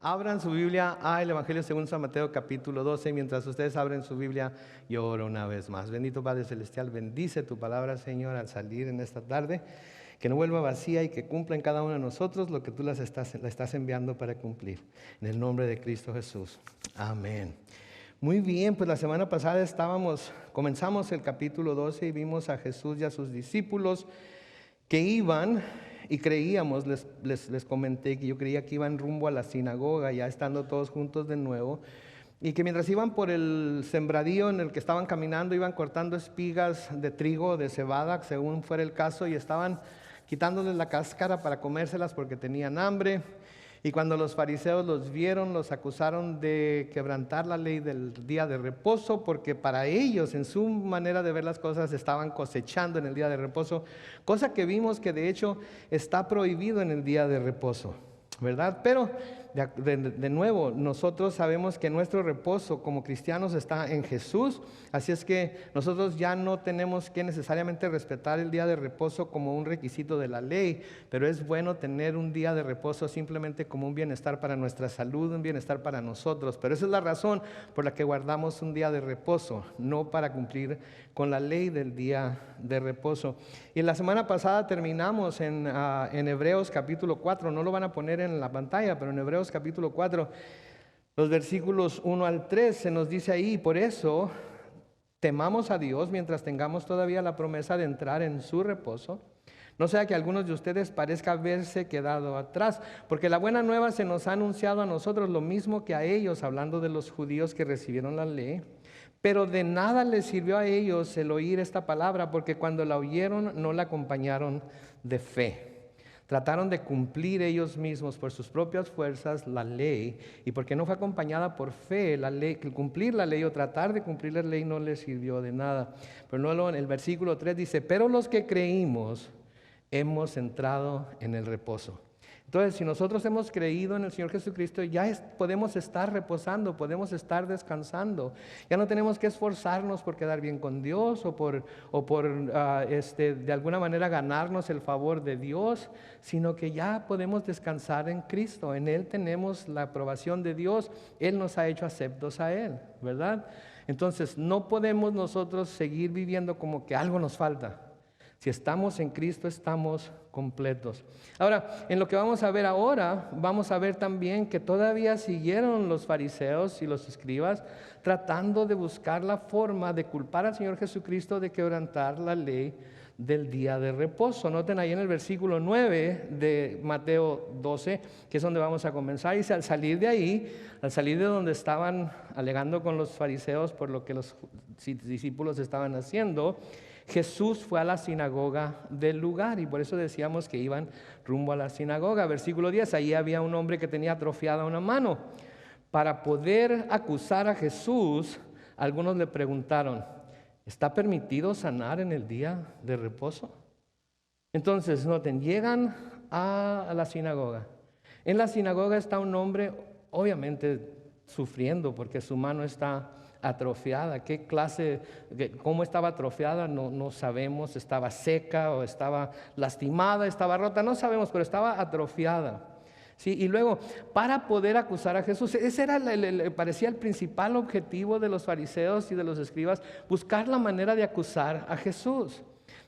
Abran su Biblia al Evangelio según San Mateo capítulo 12. Mientras ustedes abren su Biblia, yo oro una vez más. Bendito Padre Celestial, bendice tu palabra, Señor, al salir en esta tarde. Que no vuelva vacía y que cumpla en cada uno de nosotros lo que tú la estás enviando para cumplir. En el nombre de Cristo Jesús. Amén. Muy bien, pues la semana pasada comenzamos el capítulo 12 y vimos a Jesús y a sus discípulos que iban y creíamos, les comenté que yo creía que iban rumbo a la sinagoga, ya estando todos juntos de nuevo, y que mientras iban por el sembradío en el que estaban caminando, iban cortando espigas de trigo, de cebada, según fuera el caso, y estaban quitándoles la cáscara para comérselas porque tenían hambre. Y cuando los fariseos los vieron, los acusaron de quebrantar la ley del día de reposo, porque para ellos, en su manera de ver las cosas, estaban cosechando en el día de reposo, cosa que vimos que de hecho está prohibido en el día de reposo, ¿verdad? Pero de nuevo, nosotros sabemos que nuestro reposo como cristianos está en Jesús, así es que nosotros ya no tenemos que necesariamente respetar el día de reposo como un requisito de la ley, pero es bueno tener un día de reposo simplemente como un bienestar para nuestra salud, un bienestar para nosotros. Pero esa es la razón por la que guardamos un día de reposo, no para cumplir con la ley del día de reposo. Y la semana pasada terminamos en Hebreos capítulo 4, no lo van a poner en la pantalla, pero en Hebreos capítulo 4, los versículos 1 al 3, se nos dice ahí: por eso temamos a Dios mientras tengamos todavía la promesa de entrar en su reposo. No sea que algunos de ustedes parezca haberse quedado atrás, porque la buena nueva se nos ha anunciado a nosotros lo mismo que a ellos, hablando de los judíos que recibieron la ley. Pero de nada les sirvió a ellos el oír esta palabra, porque cuando la oyeron no la acompañaron de fe. Trataron de cumplir ellos mismos por sus propias fuerzas la ley, y porque no fue acompañada por fe, cumplir la ley o tratar de cumplir la ley no les sirvió de nada. Pero no, en el versículo 3 dice: pero los que creímos hemos entrado en el reposo. Entonces, si nosotros hemos creído en el Señor Jesucristo, ya podemos estar reposando, podemos estar descansando. Ya no tenemos que esforzarnos por quedar bien con Dios o por de alguna manera ganarnos el favor de Dios, sino que ya podemos descansar en Cristo. En Él tenemos la aprobación de Dios. Él nos ha hecho aceptos a Él, ¿verdad? Entonces, no podemos nosotros seguir viviendo como que algo nos falta. Si estamos en Cristo, estamos completos. Ahora, en lo que vamos a ver ahora, vamos a ver también que todavía siguieron los fariseos y los escribas tratando de buscar la forma de culpar al Señor Jesucristo de quebrantar la ley del día de reposo. Noten ahí en el versículo 9 de Mateo 12, que es donde vamos a comenzar. Dice: al salir de donde estaban alegando con los fariseos por lo que los discípulos estaban haciendo, Jesús fue a la sinagoga del lugar, y por eso decíamos que iban rumbo a la sinagoga. Versículo 10, ahí había un hombre que tenía atrofiada una mano. Para poder acusar a Jesús, algunos le preguntaron: ¿está permitido sanar en el día de reposo? Entonces, noten, llegan a la sinagoga. En la sinagoga está un hombre, obviamente sufriendo porque su mano está atrofiada. ¿Cómo estaba atrofiada? No sabemos. Estaba seca o estaba lastimada, estaba rota, no sabemos, pero estaba atrofiada. Sí, y luego, para poder acusar a Jesús, ese era parecía el principal objetivo de los fariseos y de los escribas: buscar la manera de acusar a Jesús.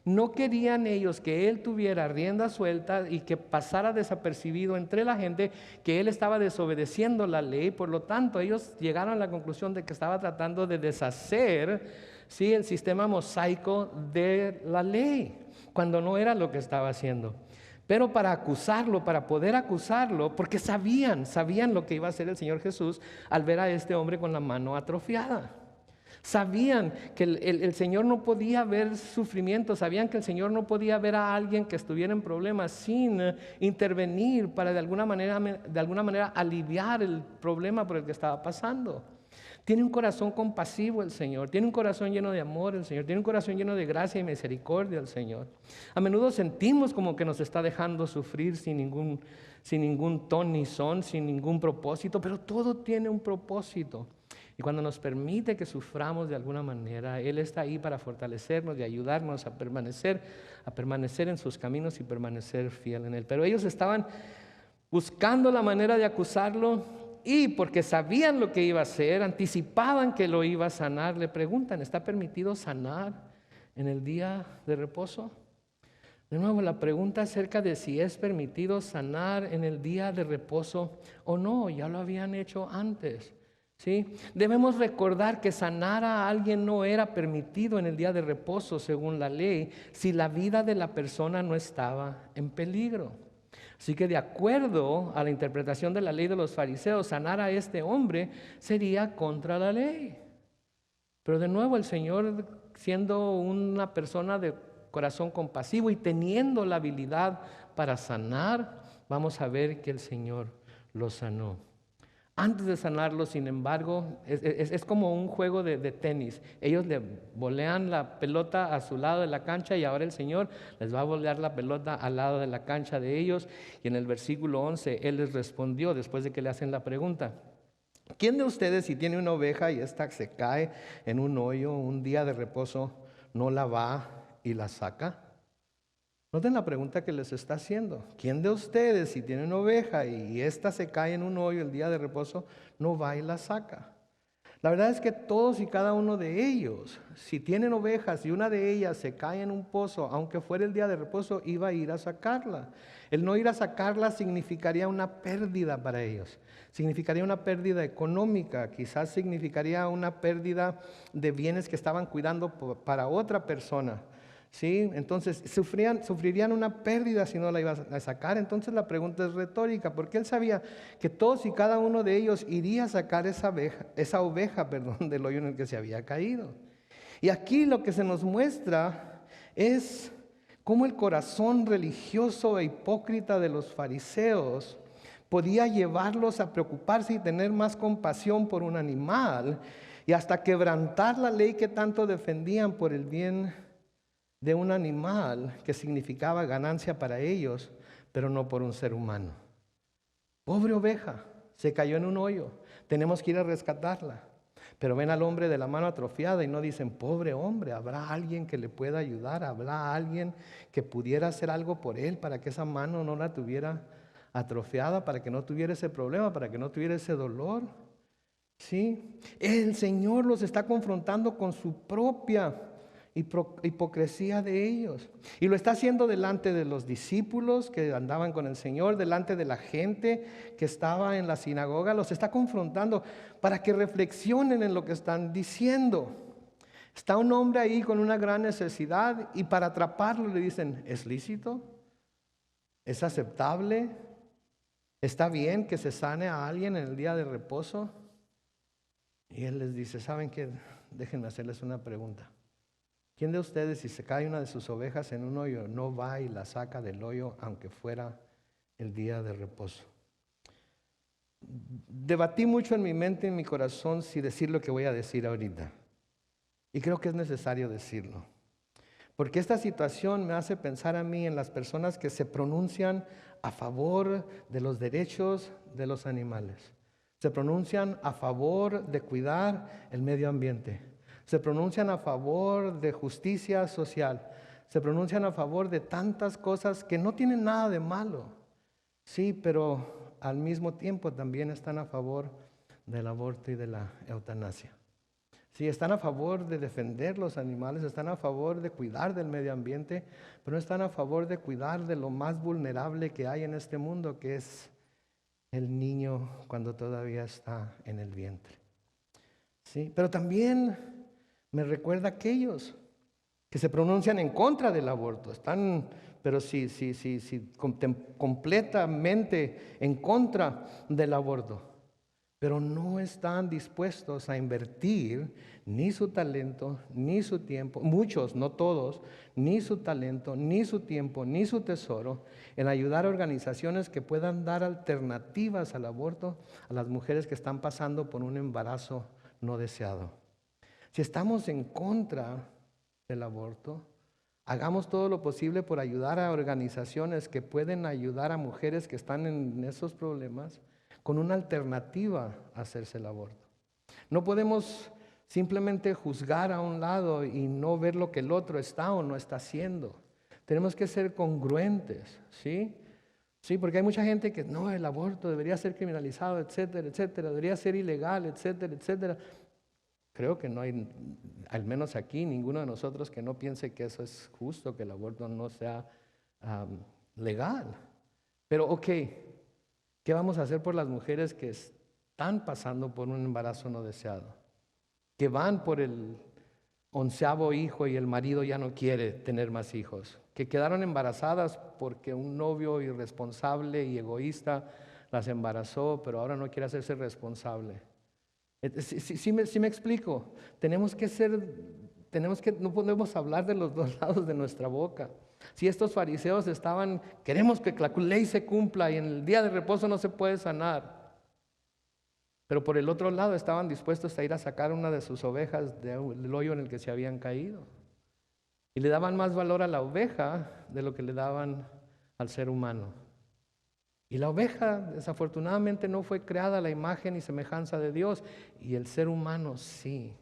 No querían ellos que Él tuviera rienda suelta y que pasara desapercibido entre la gente que Él estaba desobedeciendo la ley. Por lo tanto, ellos llegaron a la conclusión de que estaba tratando de deshacer, ¿sí?, el sistema mosaico de la ley, cuando no era lo que estaba haciendo. Pero para acusarlo, para poder acusarlo, porque sabían lo que iba a hacer el Señor Jesús al ver a este hombre con la mano atrofiada. Sabían que el Señor no podía ver sufrimiento, sabían que el Señor no podía ver a alguien que estuviera en problemas sin intervenir para de alguna manera aliviar el problema por el que estaba pasando. Tiene un corazón compasivo el Señor, tiene un corazón lleno de amor el Señor, tiene un corazón lleno de gracia y misericordia el Señor. A menudo sentimos como que nos está dejando sufrir sin ningún ton ni son, sin ningún propósito, pero todo tiene un propósito. Y cuando nos permite que suframos de alguna manera, Él está ahí para fortalecernos y ayudarnos a permanecer en sus caminos y permanecer fiel en Él. Pero ellos estaban buscando la manera de acusarlo y porque sabían lo que iba a hacer, anticipaban que lo iba a sanar, le preguntan, ¿está permitido sanar en el día de reposo? De nuevo, la pregunta acerca de si es permitido sanar en el día de reposo o no, ya lo habían hecho antes. ¿Sí? Debemos recordar que sanar a alguien no era permitido en el día de reposo según la ley si la vida de la persona no estaba en peligro. Así que de acuerdo a la interpretación de la ley de los fariseos, sanar a este hombre sería contra la ley. Pero de nuevo el Señor, siendo una persona de corazón compasivo y teniendo la habilidad para sanar, vamos a ver que el Señor lo sanó. Antes de sanarlo, sin embargo, es como un juego de tenis. Ellos le volean la pelota a su lado de la cancha y ahora el Señor les va a volear la pelota al lado de la cancha de ellos. Y en el versículo 11, Él les respondió después de que le hacen la pregunta. ¿Quién de ustedes, si tiene una oveja y ésta se cae en un hoyo un día de reposo, no la va y la saca? Noten la pregunta que les está haciendo. ¿Quién de ustedes, si tiene una oveja y ésta se cae en un hoyo el día de reposo, no va y la saca? La verdad es que todos y cada uno de ellos, si tienen ovejas y una de ellas se cae en un pozo, aunque fuera el día de reposo, iba a ir a sacarla. El no ir a sacarla significaría una pérdida para ellos. Significaría una pérdida económica, quizás significaría una pérdida de bienes que estaban cuidando para otra persona. ¿Sí? Entonces sufrirían una pérdida si no la iban a sacar. Entonces la pregunta es retórica, porque él sabía que todos y cada uno de ellos iría a sacar esa oveja del hoyo en el que se había caído. Y aquí lo que se nos muestra es cómo el corazón religioso e hipócrita de los fariseos podía llevarlos a preocuparse y tener más compasión por un animal y hasta quebrantar la ley que tanto defendían por el bien de un animal que significaba ganancia para ellos, pero no por un ser humano. Pobre oveja, se cayó en un hoyo, tenemos que ir a rescatarla. Pero ven al hombre de la mano atrofiada y no dicen, pobre hombre, ¿habrá alguien que le pueda ayudar? ¿Habrá alguien que pudiera hacer algo por él para que esa mano no la tuviera atrofiada, para que no tuviera ese problema, para que no tuviera ese dolor? ¿Sí? El Señor los está confrontando con su propia hipocresía de ellos. Y lo está haciendo delante de los discípulos que andaban con el Señor, delante de la gente que estaba en la sinagoga. Los está confrontando para que reflexionen en lo que están diciendo. Está un hombre ahí con una gran necesidad y para atraparlo le dicen, ¿es lícito? ¿Es aceptable? ¿Está bien que se sane a alguien en el día de reposo? Y él les dice, ¿saben qué? Déjenme hacerles una pregunta. ¿Quién de ustedes, si se cae una de sus ovejas en un hoyo, no va y la saca del hoyo aunque fuera el día de reposo? Debatí mucho en mi mente y en mi corazón si decir lo que voy a decir ahorita. Y creo que es necesario decirlo. Porque esta situación me hace pensar a mí en las personas que se pronuncian a favor de los derechos de los animales. Se pronuncian a favor de cuidar el medio ambiente. Se pronuncian a favor de justicia social. Se pronuncian a favor de tantas cosas que no tienen nada de malo. Sí, pero al mismo tiempo también están a favor del aborto y de la eutanasia. Sí, están a favor de defender los animales, están a favor de cuidar del medio ambiente, pero no están a favor de cuidar de lo más vulnerable que hay en este mundo, que es el niño cuando todavía está en el vientre. Sí, pero también me recuerda a aquellos que se pronuncian en contra del aborto, están, pero sí, completamente en contra del aborto, pero no están dispuestos a invertir ni su talento, ni su tiempo, muchos, no todos, ni su talento, ni su tiempo, ni su tesoro en ayudar a organizaciones que puedan dar alternativas al aborto a las mujeres que están pasando por un embarazo no deseado. Si estamos en contra del aborto, hagamos todo lo posible por ayudar a organizaciones que pueden ayudar a mujeres que están en esos problemas con una alternativa a hacerse el aborto. No podemos simplemente juzgar a un lado y no ver lo que el otro está o no está haciendo. Tenemos que ser congruentes, ¿sí? Sí, porque hay mucha gente que no, el aborto debería ser criminalizado, etcétera, etcétera, debería ser ilegal, etcétera, etcétera. Creo que no hay, al menos aquí, ninguno de nosotros que no piense que eso es justo, que el aborto no sea legal. Pero ok, ¿qué vamos a hacer por las mujeres que están pasando por un embarazo no deseado? Que van por el 11º hijo y el marido ya no quiere tener más hijos. Que quedaron embarazadas porque un novio irresponsable y egoísta las embarazó, pero ahora no quiere hacerse responsable. Sí me explico. No podemos hablar de los dos lados de nuestra boca. Si estos fariseos queremos que la ley se cumpla y en el día de reposo no se puede sanar. Pero por el otro lado estaban dispuestos a ir a sacar una de sus ovejas del hoyo en el que se habían caído. Y le daban más valor a la oveja de lo que le daban al ser humano. Y la oveja, desafortunadamente, no fue creada a la imagen y semejanza de Dios, y el ser humano sí.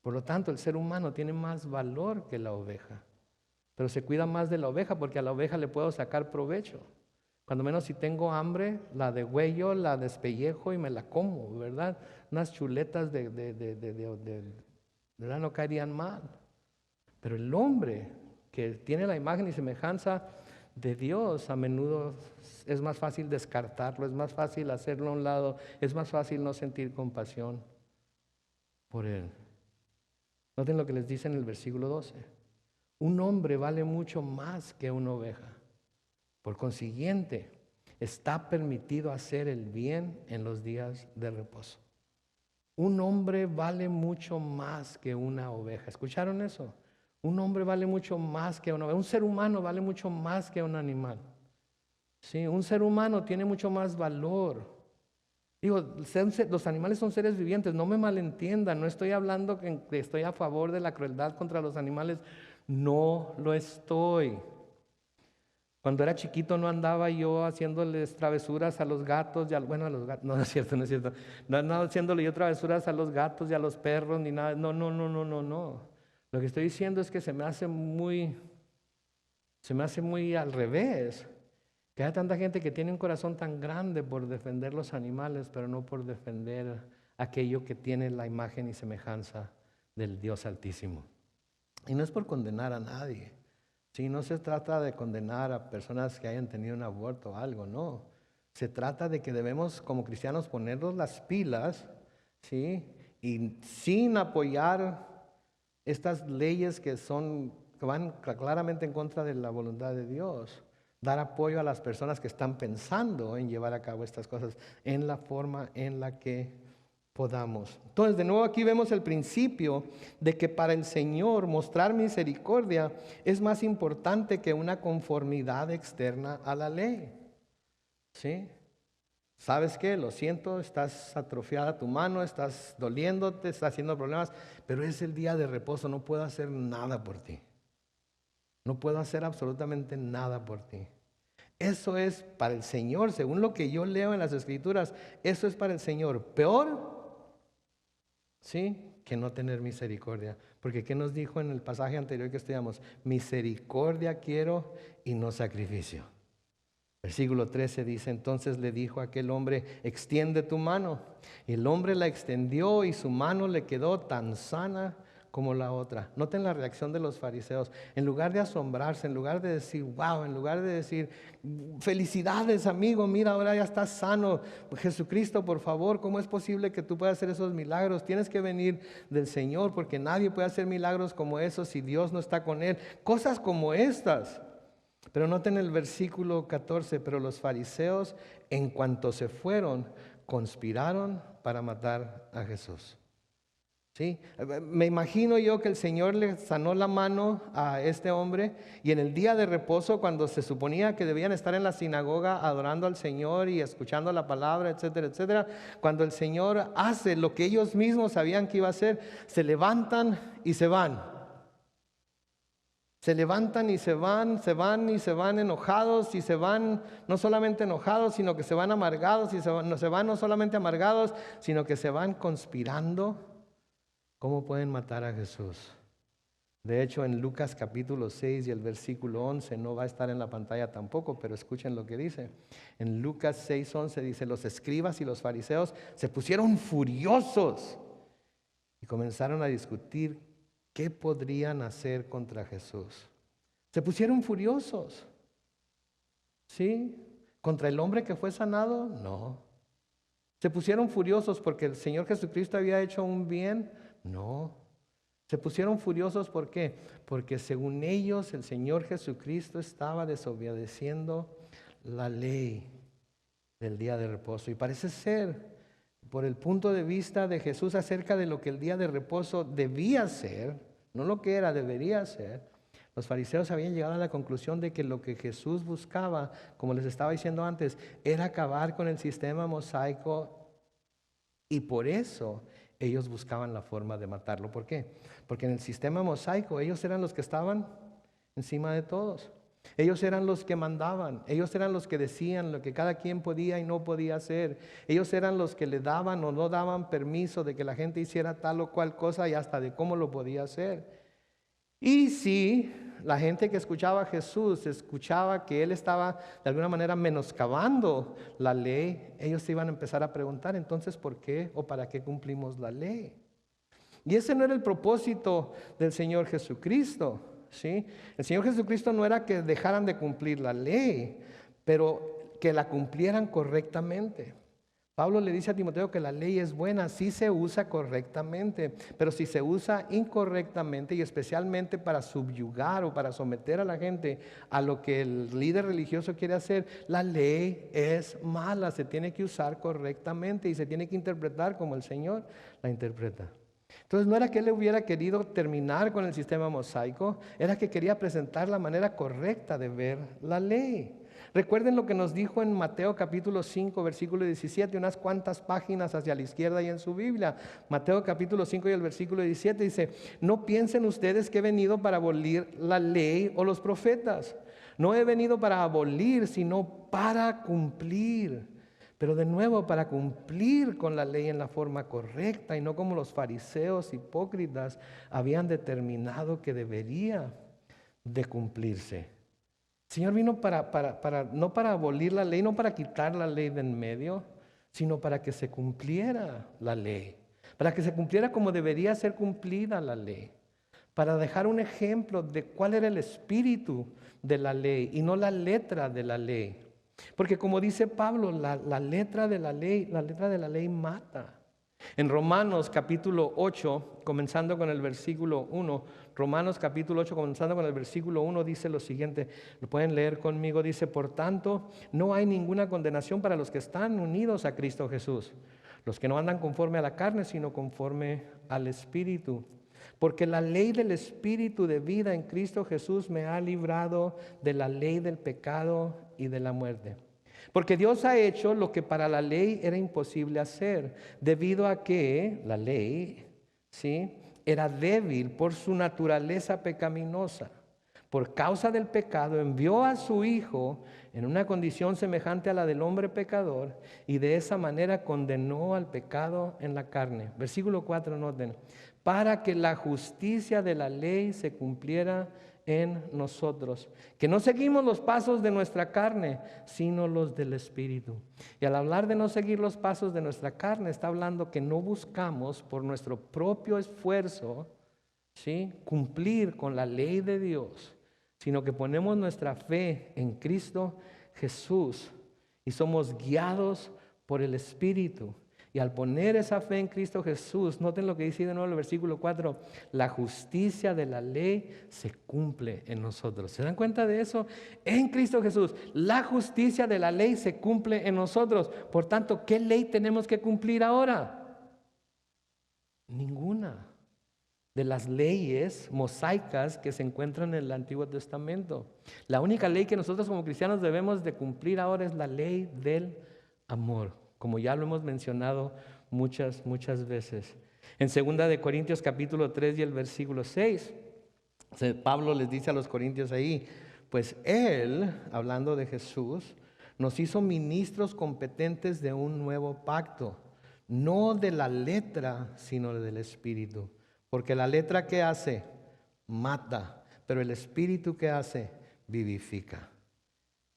Por lo tanto, el ser humano tiene más valor que la oveja. Pero se cuida más de la oveja porque a la oveja le puedo sacar provecho. Cuando menos si tengo hambre, la degüello, la despellejo y me la como, ¿verdad? Unas chuletas ¿verdad? No caerían mal. Pero el hombre que tiene la imagen y semejanza de Dios, a menudo es más fácil descartarlo, es más fácil hacerlo a un lado, es más fácil no sentir compasión por él. Noten lo que les dice en el versículo 12. Un hombre vale mucho más que una oveja. Por consiguiente, está permitido hacer el bien en los días de reposo. Un hombre vale mucho más que una oveja. ¿Escucharon eso? Un hombre vale mucho más que una oveja. Un ser humano vale mucho más que un animal. Sí, un ser humano tiene mucho más valor. Digo, los animales son seres vivientes, no me malentiendan, no estoy hablando que estoy a favor de la crueldad contra los animales, no lo estoy. Cuando era chiquito no andaba yo haciéndoles travesuras a los gatos, a los gatos, no es cierto, no es cierto. No andaba haciéndole yo travesuras a los gatos y a los perros ni nada, no. Lo que estoy diciendo es que se me hace muy al revés. Que hay tanta gente que tiene un corazón tan grande por defender los animales, pero no por defender aquello que tiene la imagen y semejanza del Dios Altísimo. Y no es por condenar a nadie. Sí, no se trata de condenar a personas que hayan tenido un aborto o algo, no. Se trata de que debemos como cristianos ponernos las pilas, ¿sí? Y sin apoyar estas leyes que van claramente en contra de la voluntad de Dios. Dar apoyo a las personas que están pensando en llevar a cabo estas cosas en la forma en la que podamos. Entonces, de nuevo aquí vemos el principio de que para el Señor mostrar misericordia es más importante que una conformidad externa a la ley. ¿Sí? ¿Sabes qué? Lo siento, estás atrofiada tu mano, estás doliéndote, estás haciendo problemas, pero es el día de reposo, no puedo hacer nada por ti. No puedo hacer absolutamente nada por ti. Eso es para el Señor, según lo que yo leo en las Escrituras, eso es para el Señor. Peor, ¿sí?, que no tener misericordia. Porque ¿qué nos dijo en el pasaje anterior que estudiamos? Misericordia quiero y no sacrificio. Versículo 13 dice, entonces le dijo a aquel hombre, extiende tu mano. Y el hombre la extendió y su mano le quedó tan sana como la otra. Noten la reacción de los fariseos. En lugar de asombrarse, en lugar de decir, wow, en lugar de decir, felicidades amigo, mira, ahora ya estás sano. Jesucristo, por favor, ¿cómo es posible que tú puedas hacer esos milagros? Tienes que venir del Señor porque nadie puede hacer milagros como esos si Dios no está con él. Cosas como estas. Pero noten el versículo 14, pero los fariseos, en cuanto se fueron, conspiraron para matar a Jesús. ¿Sí? Me imagino yo que el Señor le sanó la mano a este hombre y en el día de reposo, cuando se suponía que debían estar en la sinagoga adorando al Señor y escuchando la palabra, etcétera, etcétera, cuando el Señor hace lo que ellos mismos sabían que iba a hacer, se levantan y se van. Se levantan y se van enojados y se van no solamente enojados, sino que se van amargados y se van no solamente amargados, sino que se van conspirando. ¿Cómo pueden matar a Jesús? De hecho, en Lucas capítulo 6 y el versículo 11, no va a estar en la pantalla tampoco, pero escuchen lo que dice. En Lucas 6:11 dice, los escribas y los fariseos se pusieron furiosos y comenzaron a discutir qué podrían hacer contra Jesús. Se pusieron furiosos. ¿Sí? ¿Contra el hombre que fue sanado? No. ¿Se pusieron furiosos porque el Señor Jesucristo había hecho un bien? No. Se pusieron furiosos ¿por qué? Porque según ellos el Señor Jesucristo estaba desobedeciendo la ley del día de reposo. Y parece ser, por el punto de vista de Jesús acerca de lo que el día de reposo debía ser, no lo que era, debería ser, los fariseos habían llegado a la conclusión de que lo que Jesús buscaba, como les estaba diciendo antes, era acabar con el sistema mosaico, y por eso ellos buscaban la forma de matarlo. ¿Por qué? Porque en el sistema mosaico ellos eran los que estaban encima de todos. Ellos eran los que mandaban, ellos eran los que decían lo que cada quien podía y no podía hacer. Ellos eran los que le daban o no daban permiso de que la gente hiciera tal o cual cosa y hasta de cómo lo podía hacer. Y si la gente que escuchaba a Jesús escuchaba que Él estaba de alguna manera menoscabando la ley, ellos se iban a empezar a preguntar, entonces, ¿por qué o para qué cumplimos la ley? Y ese no era el propósito del Señor Jesucristo, ¿sí? El Señor Jesucristo no era que dejaran de cumplir la ley, pero que la cumplieran correctamente. Pablo le dice a Timoteo que la ley es buena si se usa correctamente, pero si se usa incorrectamente y especialmente para subyugar o para someter a la gente a lo que el líder religioso quiere hacer, la ley es mala, se tiene que usar correctamente y se tiene que interpretar como el Señor la interpreta. Entonces no era que él hubiera querido terminar con el sistema mosaico, era que quería presentar la manera correcta de ver la ley. Recuerden lo que nos dijo en Mateo capítulo 5, versículo 17, unas cuantas páginas hacia la izquierda y en su Biblia. Mateo capítulo 5 y el versículo 17 dice, no piensen ustedes que he venido para abolir la ley o los profetas. No he venido para abolir, sino para cumplir. Pero de nuevo, para cumplir con la ley en la forma correcta y no como los fariseos hipócritas habían determinado que debería de cumplirse. El Señor vino no para abolir la ley, no para quitar la ley de en medio, sino para que se cumpliera la ley, para que se cumpliera como debería ser cumplida la ley, para dejar un ejemplo de cuál era el espíritu de la ley y no la letra de la ley. Porque como dice Pablo, la letra de la ley mata. En Romanos capítulo 8, comenzando con el versículo 1, Romanos capítulo 8, comenzando con el versículo 1, dice lo siguiente, lo pueden leer conmigo, dice, por tanto, no hay ninguna condenación para los que están unidos a Cristo Jesús, los que no andan conforme a la carne, sino conforme al Espíritu. Porque la ley del Espíritu de vida en Cristo Jesús me ha librado de la ley del pecado y de la muerte. Porque Dios ha hecho lo que para la ley era imposible hacer, debido a que la ley, ¿sí?, era débil por su naturaleza pecaminosa. Por causa del pecado envió a su Hijo en una condición semejante a la del hombre pecador y de esa manera condenó al pecado en la carne. Versículo 4, noten, para que la justicia de la ley se cumpliera en nosotros, que no seguimos los pasos de nuestra carne, sino los del Espíritu. Y al hablar de no seguir los pasos de nuestra carne, está hablando que no buscamos por nuestro propio esfuerzo, ¿sí?, cumplir con la ley de Dios, sino que ponemos nuestra fe en Cristo Jesús y somos guiados por el Espíritu. Y al poner esa fe en Cristo Jesús, noten lo que dice de nuevo el versículo 4, la justicia de la ley se cumple en nosotros. ¿Se dan cuenta de eso? En Cristo Jesús, la justicia de la ley se cumple en nosotros. Por tanto, ¿qué ley tenemos que cumplir ahora? Ninguna de las leyes mosaicas que se encuentran en el Antiguo Testamento. La única ley que nosotros como cristianos debemos de cumplir ahora es la ley del amor, como ya lo hemos mencionado muchas veces. En 2 de Corintios capítulo 3 y el versículo 6, Pablo les dice a los corintios ahí, pues Él, hablando de Jesús, nos hizo ministros competentes de un nuevo pacto, no de la letra, sino del Espíritu. Porque la letra, ¿qué hace? mata, pero el Espíritu que hace, vivifica.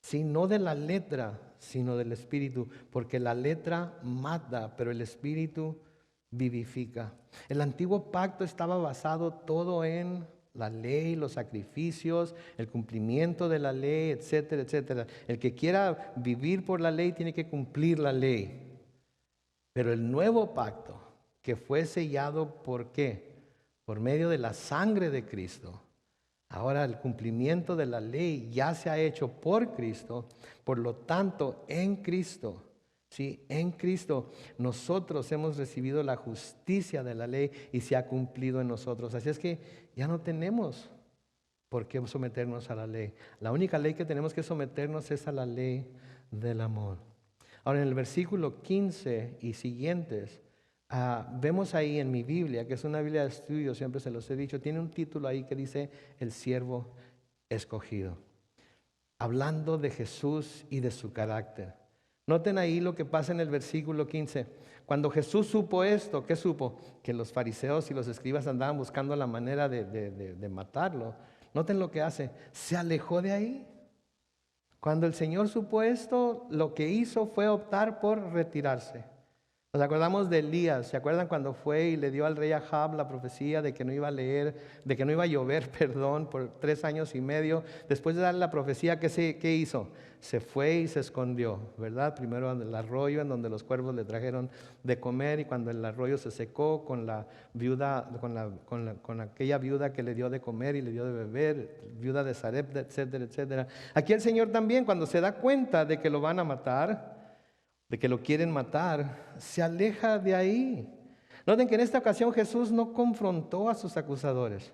Sí, no de la letra, sino del Espíritu, porque la letra mata, pero el Espíritu vivifica. El antiguo pacto estaba basado todo en la ley, los sacrificios, el cumplimiento de la ley, etcétera, etcétera. El que quiera vivir por la ley tiene que cumplir la ley. Pero el nuevo pacto, que fue sellado ¿por qué? Por medio de la sangre de Cristo. Ahora el cumplimiento de la ley ya se ha hecho por Cristo, por lo tanto en Cristo, ¿sí? En Cristo nosotros hemos recibido la justicia de la ley y se ha cumplido en nosotros. Así es que ya no tenemos por qué someternos a la ley. La única ley que tenemos que someternos es a la ley del amor. Ahora en el versículo 15 y siguientes, vemos ahí en mi Biblia, que es una Biblia de estudio, siempre se los he dicho, tiene un título ahí que dice El siervo escogido, hablando de Jesús y de su carácter. Noten ahí lo que pasa en el versículo 15. Cuando Jesús supo esto, ¿qué supo? Que los fariseos y los escribas andaban buscando la manera de matarlo. Noten lo que hace, se alejó de ahí. Cuando el Señor supo esto, lo que hizo fue optar por retirarse. Nos acordamos de Elías. ¿Se acuerdan cuando fue y le dio al rey Ahab la profecía de que no iba a llover, perdón, por 3 años y medio? Después de darle la profecía, ¿qué hizo? Se fue y se escondió, ¿verdad? Primero en el arroyo en donde los cuervos le trajeron de comer, y cuando el arroyo se secó con la viuda, con aquella viuda que le dio de comer y le dio de beber, viuda de Sarepta, etcétera, etcétera. Aquí el Señor también, cuando se da cuenta de que lo van a matar, de que lo quieren matar, se aleja de ahí. Noten que en esta ocasión Jesús no confrontó a sus acusadores,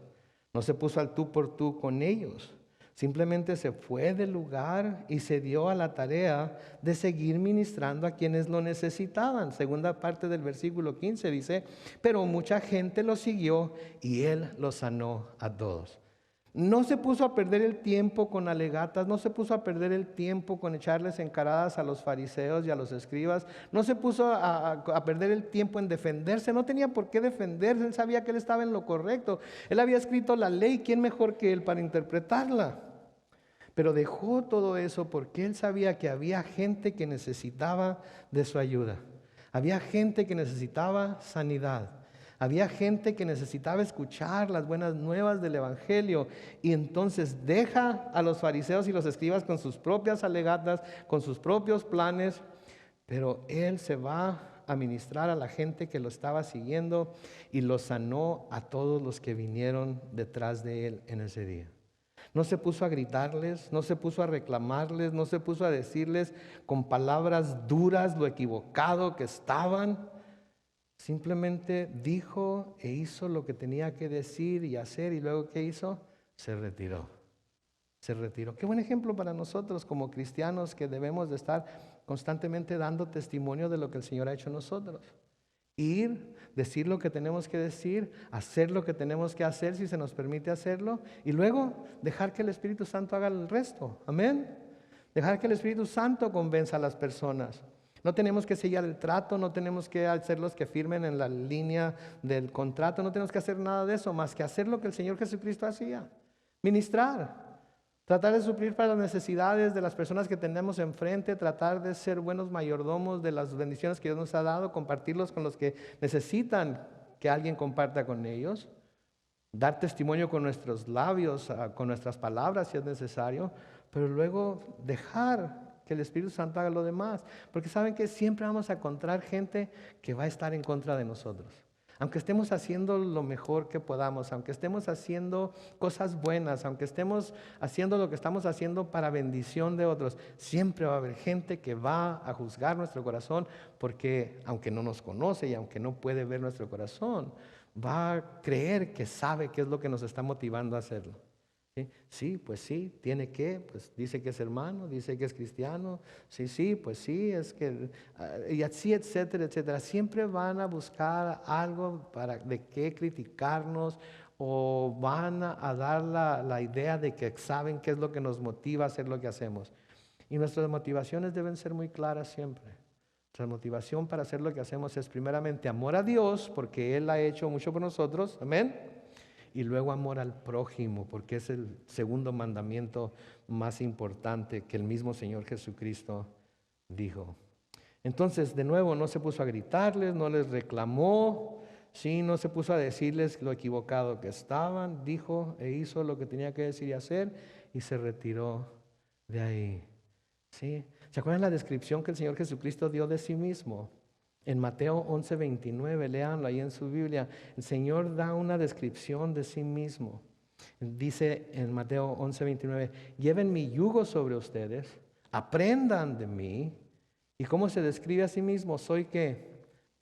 no se puso al tú por tú con ellos, simplemente se fue del lugar y se dio a la tarea de seguir ministrando a quienes lo necesitaban. Segunda parte del versículo 15 dice, pero mucha gente lo siguió y él los sanó a todos. No se puso a perder el tiempo con alegatas, no se puso a perder el tiempo con echarles encaradas a los fariseos y a los escribas, no se puso a perder el tiempo en defenderse, no tenía por qué defenderse, él sabía que él estaba en lo correcto, él había escrito la ley, ¿quién mejor que él para interpretarla? Pero dejó todo eso porque él sabía que había gente que necesitaba de su ayuda, había gente que necesitaba sanidad. Había gente que necesitaba escuchar las buenas nuevas del Evangelio, y entonces deja a los fariseos y los escribas con sus propias alegatas, con sus propios planes, pero él se va a ministrar a la gente que lo estaba siguiendo y lo sanó a todos los que vinieron detrás de él en ese día. No se puso a gritarles, no se puso a reclamarles, no se puso a decirles con palabras duras lo equivocado que estaban. Simplemente dijo e hizo lo que tenía que decir y hacer, y luego ¿qué hizo? Se retiró. Se retiró. Qué buen ejemplo para nosotros como cristianos, que debemos de estar constantemente dando testimonio de lo que el Señor ha hecho en nosotros. Ir, decir lo que tenemos que decir, hacer lo que tenemos que hacer si se nos permite hacerlo, y luego dejar que el Espíritu Santo haga el resto. Amén. Dejar que el Espíritu Santo convenza a las personas. No tenemos que sellar el trato, no tenemos que ser los que firmen en la línea del contrato, no tenemos que hacer nada de eso, más que hacer lo que el Señor Jesucristo hacía: ministrar, tratar de suplir para las necesidades de las personas que tenemos enfrente, tratar de ser buenos mayordomos de las bendiciones que Dios nos ha dado, compartirlos con los que necesitan que alguien comparta con ellos, dar testimonio con nuestros labios, con nuestras palabras si es necesario, pero luego dejar que el Espíritu Santo haga lo demás, porque saben que siempre vamos a encontrar gente que va a estar en contra de nosotros. Aunque estemos haciendo lo mejor que podamos, aunque estemos haciendo cosas buenas, aunque estemos haciendo lo que estamos haciendo para bendición de otros, siempre va a haber gente que va a juzgar nuestro corazón, porque aunque no nos conoce y aunque no puede ver nuestro corazón, va a creer que sabe qué es lo que nos está motivando a hacerlo. Sí, pues sí, tiene que, pues dice que es hermano, dice que es cristiano, sí, pues sí, es que, y así, etcétera, etcétera. Siempre van a buscar algo de qué criticarnos, o van a dar la idea de que saben qué es lo que nos motiva a hacer lo que hacemos. Y nuestras motivaciones deben ser muy claras siempre. Nuestra motivación para hacer lo que hacemos es primeramente amor a Dios, porque Él ha hecho mucho por nosotros, amén. y luego amor al prójimo, porque es el segundo mandamiento más importante que el mismo Señor Jesucristo dijo. Entonces, de nuevo, no se puso a gritarles, no les reclamó, sí, no se puso a decirles lo equivocado que estaban, dijo e hizo lo que tenía que decir y hacer y se retiró de ahí. ¿Sí? ¿Se acuerdan la descripción que el Señor Jesucristo dio de sí mismo? En Mateo 11:29, léanlo ahí en su Biblia. El Señor da una descripción de sí mismo. Dice en Mateo 11:29, lleven mi yugo sobre ustedes, aprendan de mí. ¿Y cómo se describe a sí mismo? Soy ¿qué?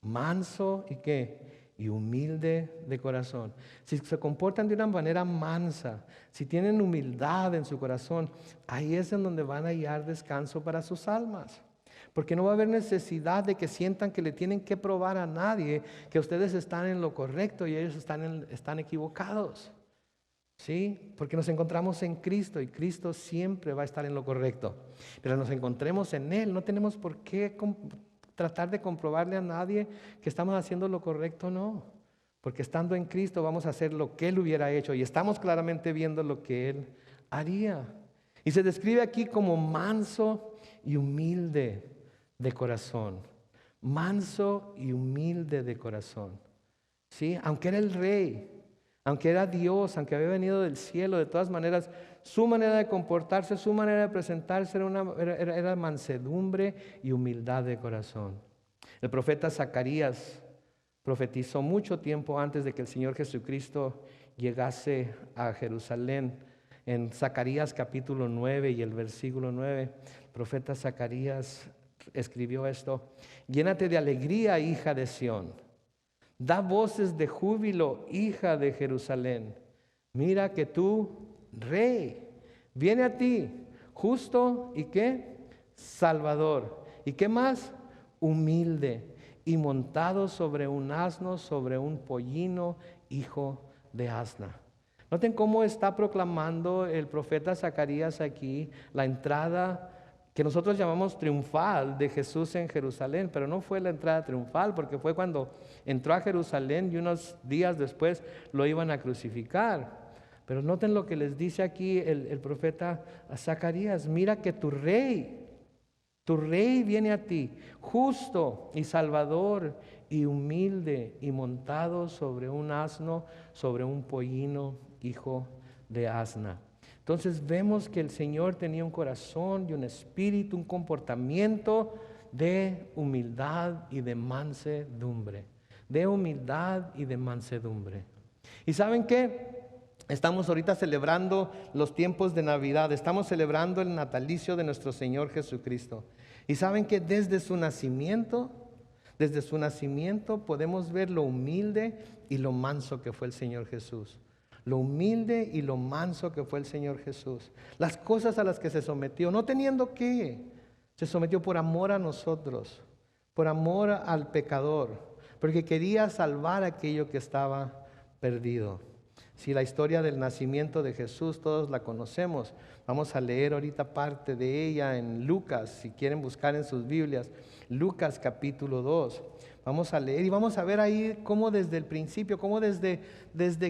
Manso y ¿qué? Y humilde de corazón. Si se comportan de una manera mansa, si tienen humildad en su corazón, ahí es en donde van a hallar descanso para sus almas. Porque no va a haber necesidad de que sientan que le tienen que probar a nadie que ustedes están en lo correcto y ellos están equivocados. ¿Sí? Porque nos encontramos en Cristo y Cristo siempre va a estar en lo correcto. Pero nos encontremos en Él, no tenemos por qué tratar de comprobarle a nadie que estamos haciendo lo correcto, no. Porque estando en Cristo vamos a hacer lo que Él hubiera hecho y estamos claramente viendo lo que Él haría. Y se describe aquí como manso y humilde de corazón. Manso y humilde de corazón. ¿Sí? Aunque era el rey, aunque era Dios, aunque había venido del cielo, de todas maneras, su manera de comportarse, su manera de presentarse era mansedumbre y humildad de corazón. El profeta Zacarías profetizó mucho tiempo antes de que el Señor Jesucristo llegase a Jerusalén. En Zacarías capítulo 9 y el versículo 9, el profeta Zacarías escribió esto: llénate de alegría, hija de Sión. Da voces de júbilo, hija de Jerusalén. Mira que tú, rey, viene a ti, justo y qué, salvador. ¿Y qué más? Humilde y montado sobre un asno, sobre un pollino, hijo de asna. Noten cómo está proclamando el profeta Zacarías aquí la entrada que nosotros llamamos triunfal de Jesús en Jerusalén, pero no fue la entrada triunfal, porque fue cuando entró a Jerusalén y unos días después lo iban a crucificar. Pero noten lo que les dice aquí el profeta a Zacarías: mira que tu rey viene a ti, justo y salvador y humilde y montado sobre un asno, sobre un pollino, hijo de asna. Entonces vemos que el Señor tenía un corazón y un espíritu, un comportamiento de humildad y de mansedumbre. De humildad y de mansedumbre. ¿Y saben qué? Estamos ahorita celebrando los tiempos de Navidad. Estamos celebrando el natalicio de nuestro Señor Jesucristo. ¿Y saben que desde su nacimiento podemos ver lo humilde y lo manso que fue el Señor Jesús? Lo humilde y lo manso que fue el Señor Jesús. Las cosas a las que se sometió, no teniendo que, se sometió por amor a nosotros, por amor al pecador, porque quería salvar aquello que estaba perdido. Si la historia del nacimiento de Jesús todos la conocemos, vamos a leer ahorita parte de ella en Lucas, si quieren buscar en sus Biblias, Lucas capítulo 2. Vamos a leer y vamos a ver ahí cómo desde el principio, cómo desde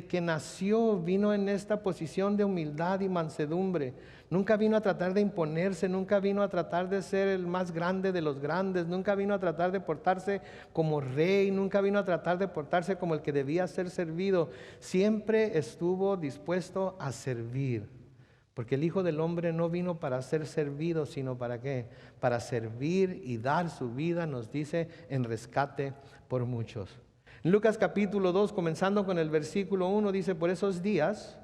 que nació vino en esta posición de humildad y mansedumbre. Nunca vino a tratar de imponerse, nunca vino a tratar de ser el más grande de los grandes, nunca vino a tratar de portarse como rey, nunca vino a tratar de portarse como el que debía ser servido. Siempre estuvo dispuesto a servir. Porque el Hijo del Hombre no vino para ser servido, sino ¿para qué? Para servir y dar su vida, nos dice, en rescate por muchos. En Lucas capítulo 2, comenzando con el versículo 1, dice: por esos días,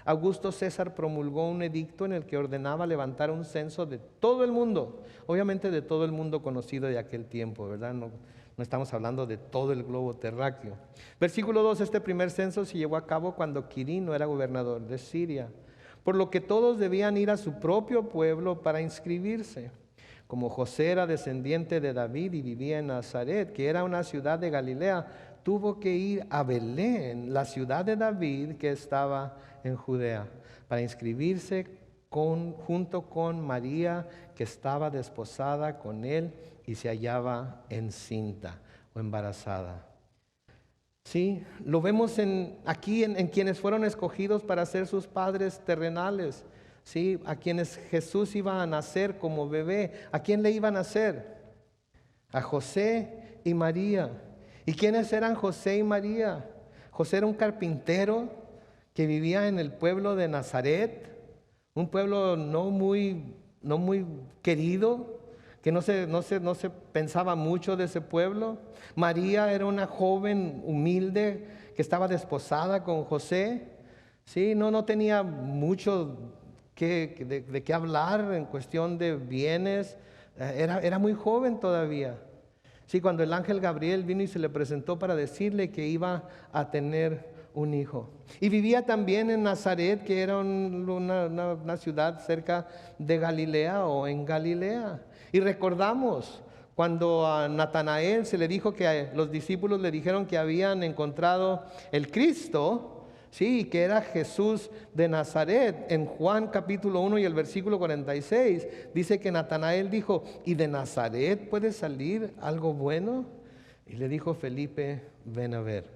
Augusto César promulgó un edicto en el que ordenaba levantar un censo de todo el mundo. Obviamente de todo el mundo conocido de aquel tiempo, ¿verdad? No estamos hablando de todo el globo terráqueo. Versículo 2, este primer censo se llevó a cabo cuando Quirino era gobernador de Siria, por lo que todos debían ir a su propio pueblo para inscribirse. Como José era descendiente de David y vivía en Nazaret, que era una ciudad de Galilea, tuvo que ir a Belén, la ciudad de David que estaba en Judea, para inscribirse junto con María, que estaba desposada con él y se hallaba encinta o embarazada. Sí, lo vemos aquí en quienes fueron escogidos para ser sus padres terrenales. Sí, a quienes Jesús iba a nacer como bebé. ¿A quién le iban a nacer? A José y María. ¿Y quiénes eran José y María? José era un carpintero que vivía en el pueblo de Nazaret, un pueblo no muy querido, que no se pensaba mucho de ese pueblo. María era una joven humilde que estaba desposada con José. Sí, no tenía mucho de qué hablar en cuestión de bienes. Era muy joven todavía. Sí, cuando el ángel Gabriel vino y se le presentó para decirle que iba a tener un hijo. Y vivía también en Nazaret, que era una ciudad cerca de Galilea o en Galilea. Y recordamos cuando a Natanael se le dijo que los discípulos le dijeron que habían encontrado el Cristo. Sí, que era Jesús de Nazaret. En Juan capítulo 1 y el versículo 46 dice que Natanael dijo: ¿y de Nazaret puede salir algo bueno? Y le dijo Felipe: ven a ver.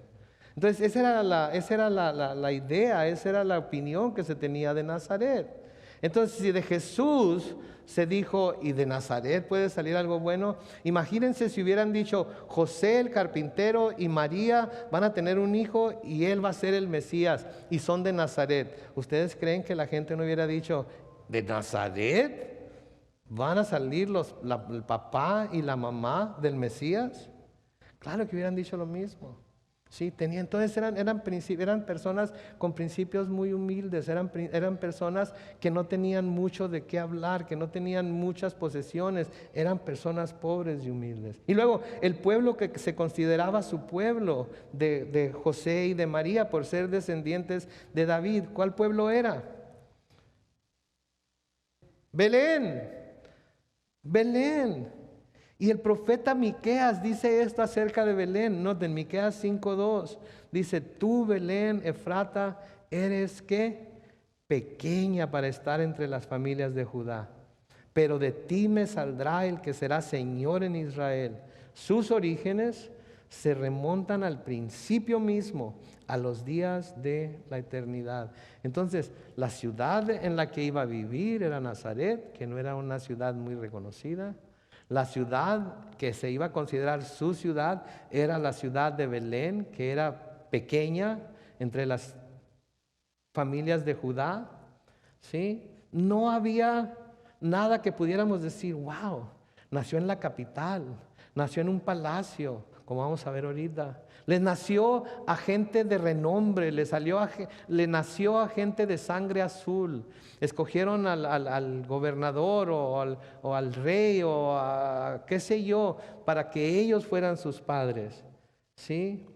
Entonces esa era la idea, esa era la opinión que se tenía de Nazaret. Entonces, si de Jesús se dijo: ¿y de Nazaret puede salir algo bueno? Imagínense si hubieran dicho: José el carpintero y María van a tener un hijo y él va a ser el Mesías y son de Nazaret. ¿Ustedes creen que la gente no hubiera dicho: ¿de Nazaret van a salir el papá y la mamá del Mesías? Claro que hubieran dicho lo mismo. Sí, entonces eran personas con principios muy humildes, eran personas que no tenían mucho de qué hablar, que no tenían muchas posesiones, eran personas pobres y humildes. Y luego el pueblo que se consideraba su pueblo de José y de María por ser descendientes de David, ¿cuál pueblo era? Belén. Belén. Y el profeta Miqueas dice esto acerca de Belén. Noten, Miqueas 5:2 dice: tú, Belén Efrata, eres ¿qué? Pequeña para estar entre las familias de Judá, pero de ti me saldrá el que será Señor en Israel. Sus orígenes se remontan al principio mismo, a los días de la eternidad. Entonces, la ciudad en la que iba a vivir era Nazaret, que no era una ciudad muy reconocida. La ciudad que se iba a considerar su ciudad era la ciudad de Belén, que era pequeña entre las familias de Judá. ¿Sí? No había nada que pudiéramos decir: wow, nació en la capital, nació en un palacio, como vamos a ver ahorita. Le nació a gente de renombre, le nació a gente de sangre azul. Escogieron al gobernador o al rey o a qué sé yo, para que ellos fueran sus padres. ¿Sí?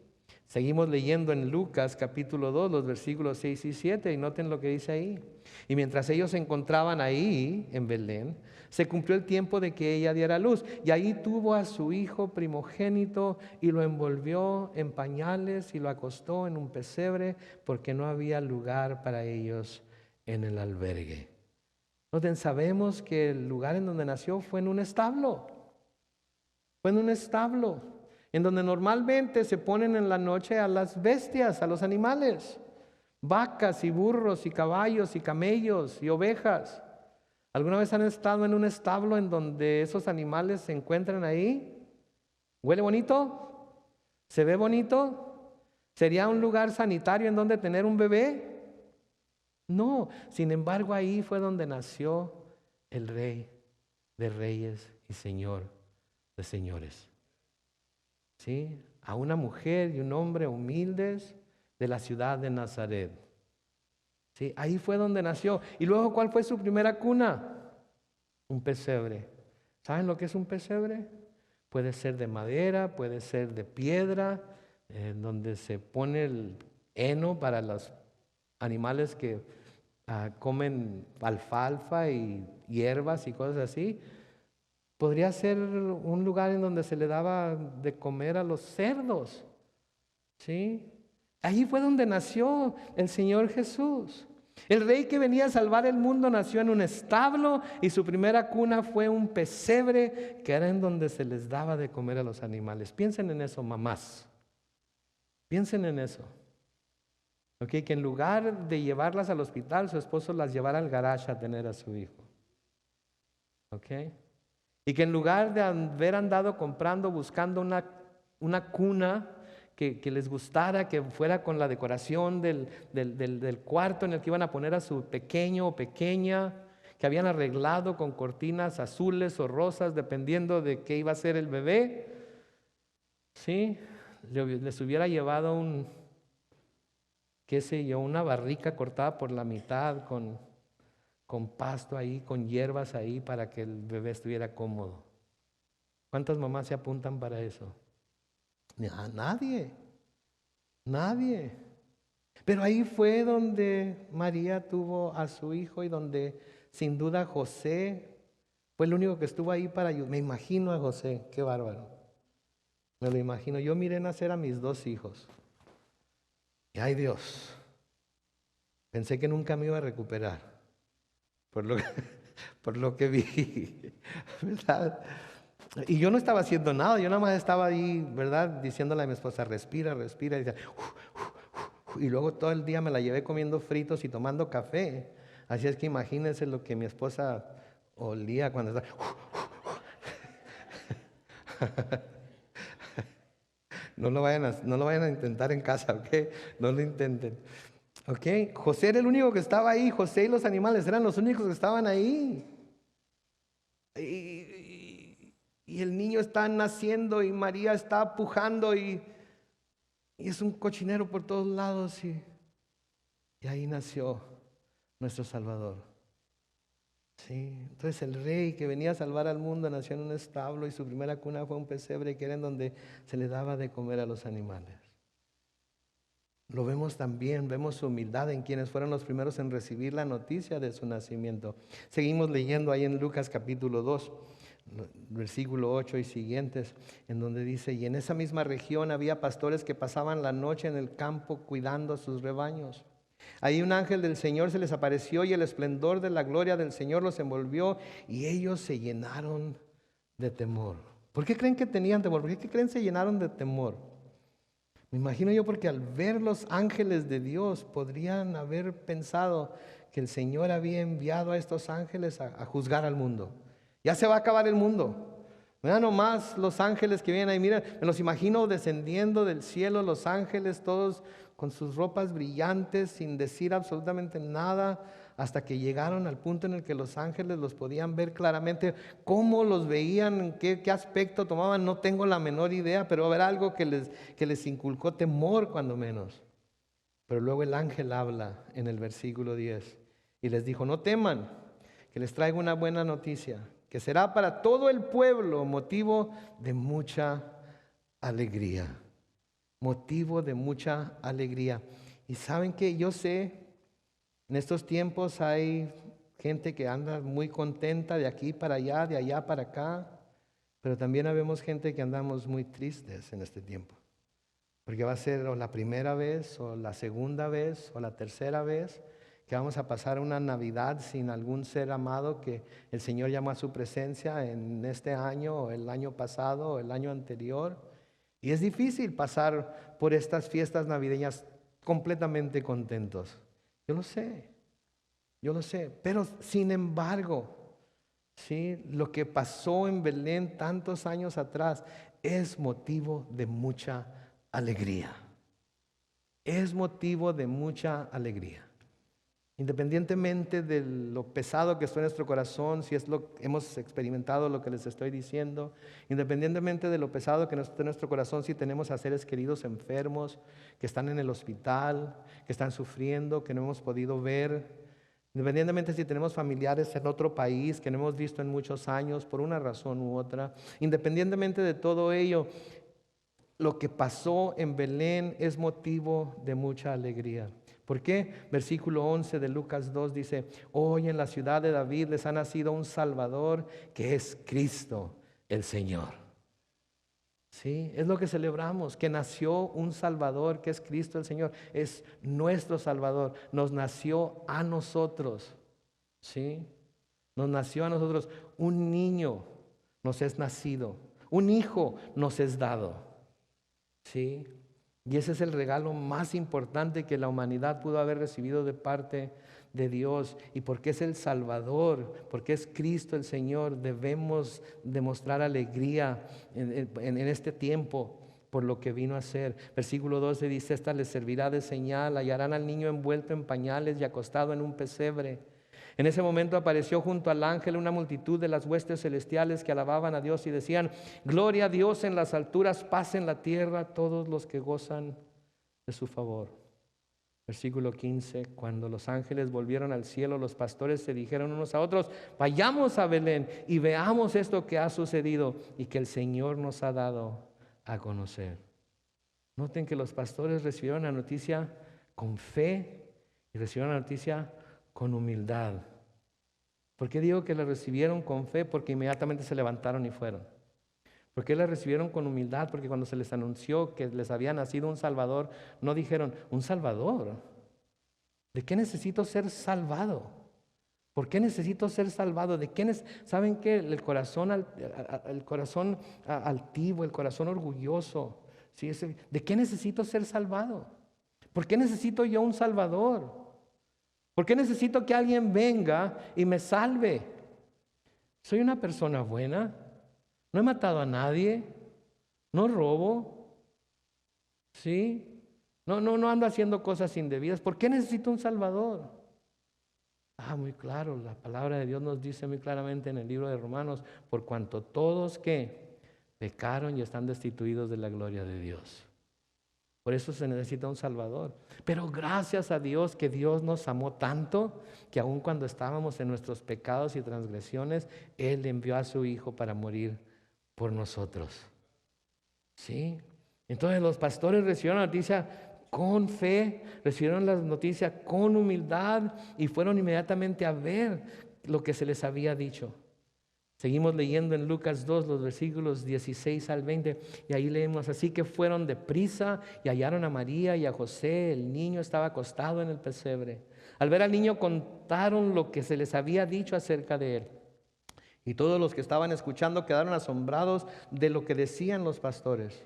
Seguimos leyendo en Lucas capítulo 2, los versículos 6 y 7, y noten lo que dice ahí. Y mientras ellos se encontraban ahí en Belén, se cumplió el tiempo de que ella diera luz, y ahí tuvo a su hijo primogénito y lo envolvió en pañales y lo acostó en un pesebre, porque no había lugar para ellos en el albergue. Noten, sabemos que el lugar en donde nació fue en un establo. Fue en un establo, en donde normalmente se ponen en la noche a las bestias, a los animales, vacas y burros y caballos y camellos y ovejas. ¿Alguna vez han estado en un establo en donde esos animales se encuentran ahí? ¿Huele bonito? ¿Se ve bonito? ¿Sería un lugar sanitario en donde tener un bebé? No, sin embargo ahí fue donde nació el Rey de Reyes y Señor de Señores. ¿Sí? A una mujer y un hombre humildes de la ciudad de Nazaret. ¿Sí? Ahí fue donde nació. Y luego, ¿cuál fue su primera cuna? Un pesebre. ¿Saben lo que es un pesebre? Puede ser de madera, puede ser de piedra, donde se pone el heno para los animales que comen alfalfa y hierbas y cosas así. Podría ser un lugar en donde se le daba de comer a los cerdos. ¿Sí? Ahí fue donde nació el Señor Jesús. El rey que venía a salvar el mundo nació en un establo y su primera cuna fue un pesebre, que era en donde se les daba de comer a los animales. Piensen en eso, mamás. Piensen en eso. Que en lugar de llevarlas al hospital, su esposo las llevara al garage a tener a su hijo. Y que en lugar de haber andado comprando, buscando una cuna que les gustara, que fuera con la decoración del cuarto en el que iban a poner a su pequeño o pequeña, que habían arreglado con cortinas azules o rosas, dependiendo de qué iba a ser el bebé, ¿sí? Les hubiera llevado una barrica cortada por la mitad con pasto ahí, con hierbas ahí para que el bebé estuviera cómodo. ¿Cuántas mamás se apuntan para eso? Nadie. Pero ahí fue donde María tuvo a su hijo y donde sin duda José fue el único que estuvo ahí para ayudar. Me imagino a José, qué bárbaro. Me lo imagino. Yo miré nacer a mis 2 hijos. Y ay Dios, pensé que nunca me iba a recuperar por lo que vi, ¿verdad? Y yo no estaba haciendo nada, yo nada más estaba ahí, ¿verdad? Diciéndole a mi esposa, respira, y decía, y luego todo el día me la llevé comiendo fritos y tomando café. Así es que imagínense lo que mi esposa olía cuando estaba. No lo vayan a intentar en casa, ¿ok? No lo intenten. ¿Ok? José era el único que estaba ahí. José y los animales eran los únicos que estaban ahí. Y el niño está naciendo y María está pujando y es un cochinero por todos lados. Y ahí nació nuestro Salvador. Sí, entonces el rey que venía a salvar al mundo nació en un establo y su primera cuna fue un pesebre que era en donde se le daba de comer a los animales. Lo vemos también, vemos su humildad en quienes fueron los primeros en recibir la noticia de su nacimiento. Seguimos leyendo ahí en Lucas capítulo 2, versículo 8 y siguientes, en donde dice, y en esa misma región había pastores que pasaban la noche en el campo cuidando sus rebaños. Ahí un ángel del Señor se les apareció y el esplendor de la gloria del Señor los envolvió y ellos se llenaron de temor. ¿Por qué creen que tenían temor? ¿Por qué creen que se llenaron de temor? Me imagino yo porque al ver los ángeles de Dios podrían haber pensado que el Señor había enviado a estos ángeles a juzgar al mundo. Ya se va a acabar el mundo. Vean nomás los ángeles que vienen ahí. Mira, me los imagino descendiendo del cielo los ángeles todos con sus ropas brillantes, sin decir absolutamente nada, hasta que llegaron al punto en el que los ángeles los podían ver claramente. ¿Cómo los veían? ¿Qué aspecto tomaban? No tengo la menor idea, pero era algo que les inculcó temor cuando menos. Pero luego el ángel habla en el versículo 10 y les dijo, no teman, que les traigo una buena noticia, que será para todo el pueblo motivo de mucha alegría. Motivo de mucha alegría. Y saben que yo sé, en estos tiempos hay gente que anda muy contenta de aquí para allá, de allá para acá, pero también habemos gente que andamos muy tristes en este tiempo, porque va a ser o la primera vez, o la segunda vez, o la tercera vez que vamos a pasar una Navidad sin algún ser amado que el Señor llamó a su presencia en este año, o el año pasado, o el año anterior. Y es difícil pasar por estas fiestas navideñas completamente contentos. Yo lo sé, pero sin embargo, ¿sí? Lo que pasó en Belén tantos años atrás es motivo de mucha alegría. Es motivo de mucha alegría. Independientemente de lo pesado que esté en nuestro corazón, si es lo que hemos experimentado lo que les estoy diciendo, independientemente de lo pesado que esté en nuestro corazón, si tenemos a seres queridos enfermos, que están en el hospital, que están sufriendo, que no hemos podido ver, independientemente si tenemos familiares en otro país que no hemos visto en muchos años por una razón u otra, independientemente de todo ello, lo que pasó en Belén es motivo de mucha alegría. ¿Por qué? Versículo 11 de Lucas 2 dice, hoy en la ciudad de David les ha nacido un Salvador que es Cristo el Señor. Sí, es lo que celebramos, que nació un Salvador que es Cristo el Señor. Es nuestro Salvador, nos nació a nosotros. Sí, nos nació a nosotros. Un niño nos es nacido, un hijo nos es dado. Sí. Y ese es el regalo más importante que la humanidad pudo haber recibido de parte de Dios. Y porque es el Salvador, porque es Cristo el Señor, debemos demostrar alegría en este tiempo por lo que vino a hacer. Versículo 12 dice: esta les servirá de señal, hallarán al niño envuelto en pañales y acostado en un pesebre. En ese momento apareció junto al ángel una multitud de las huestes celestiales que alababan a Dios y decían: gloria a Dios en las alturas, paz en la tierra a todos los que gozan de su favor. Versículo 15: cuando los ángeles volvieron al cielo, los pastores se dijeron unos a otros: vayamos a Belén y veamos esto que ha sucedido y que el Señor nos ha dado a conocer. Noten que los pastores recibieron la noticia con fe y recibieron la noticia con humildad. ¿Por qué digo que la recibieron con fe? Porque inmediatamente se levantaron y fueron. ¿Por qué la recibieron con humildad? Porque cuando se les anunció que les había nacido un Salvador, no dijeron: ¿un Salvador? ¿De qué necesito ser salvado? ¿Por qué necesito ser salvado? ¿De qué ¿Saben qué? El corazón altivo, el corazón orgulloso, ¿sí? ¿De qué necesito ser salvado? ¿Por qué necesito yo un Salvador? ¿Por qué necesito que alguien venga y me salve? Soy una persona buena, no he matado a nadie, no robo, ¿sí? No ando haciendo cosas indebidas. ¿Por qué necesito un Salvador? Muy claro, la palabra de Dios nos dice muy claramente en el libro de Romanos: por cuanto todos que pecaron y están destituidos de la gloria de Dios. Por eso se necesita un Salvador. Pero gracias a Dios que Dios nos amó tanto que aun cuando estábamos en nuestros pecados y transgresiones, Él envió a su Hijo para morir por nosotros. ¿Sí? Entonces los pastores recibieron la noticia con fe, recibieron la noticia con humildad y fueron inmediatamente a ver lo que se les había dicho. Seguimos leyendo en Lucas 2, los versículos 16 al 20, y ahí leemos: así que fueron deprisa y hallaron a María y a José. El niño estaba acostado en el pesebre. Al ver al niño contaron lo que se les había dicho acerca de él. Y todos los que estaban escuchando quedaron asombrados de lo que decían los pastores.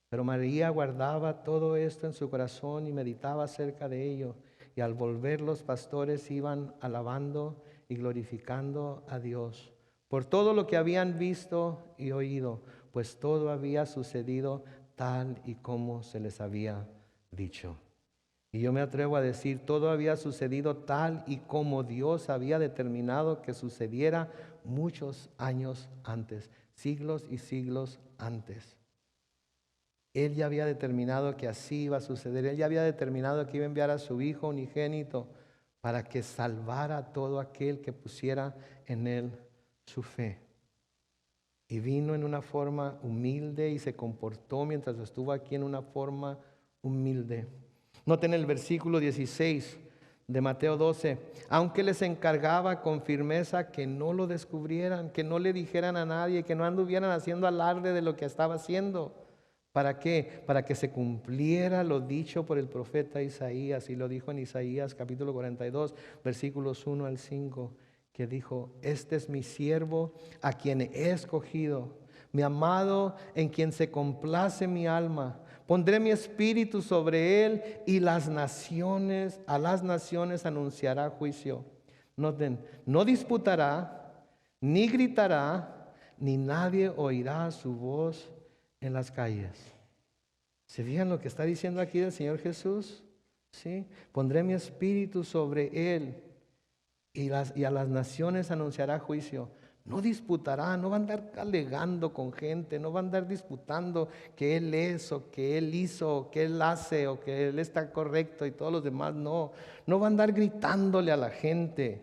Pero María guardaba todo esto en su corazón y meditaba acerca de ello. Y al volver los pastores iban alabando y glorificando a Dios por todo lo que habían visto y oído, pues todo había sucedido tal y como se les había dicho. Y yo me atrevo a decir, todo había sucedido tal y como Dios había determinado que sucediera muchos años antes, siglos y siglos antes. Él ya había determinado que así iba a suceder. Él ya había determinado que iba a enviar a su Hijo unigénito para que salvara a todo aquel que pusiera en Él su fe. Y vino en una forma humilde y se comportó mientras estuvo aquí en una forma humilde. Noten el versículo 16 de Mateo 12. Aunque les encargaba con firmeza que no lo descubrieran, que no le dijeran a nadie, que no anduvieran haciendo alarde de lo que estaba haciendo. ¿Para qué? Para que se cumpliera lo dicho por el profeta Isaías. Y lo dijo en Isaías capítulo 42, versículos 1 al 5. Que dijo: este es mi siervo a quien he escogido, mi amado en quien se complace mi alma. Pondré mi espíritu sobre él y a las naciones anunciará juicio. Noten, no disputará, ni gritará, ni nadie oirá su voz en las calles. ¿Se fijan lo que está diciendo aquí el Señor Jesús? ¿Sí? Pondré mi espíritu sobre él y a las naciones anunciará juicio. No disputará, no va a andar alegando con gente, no va a andar disputando que él es o que él hizo o que él hace o que él está correcto y todos los demás no va a andar gritándole a la gente,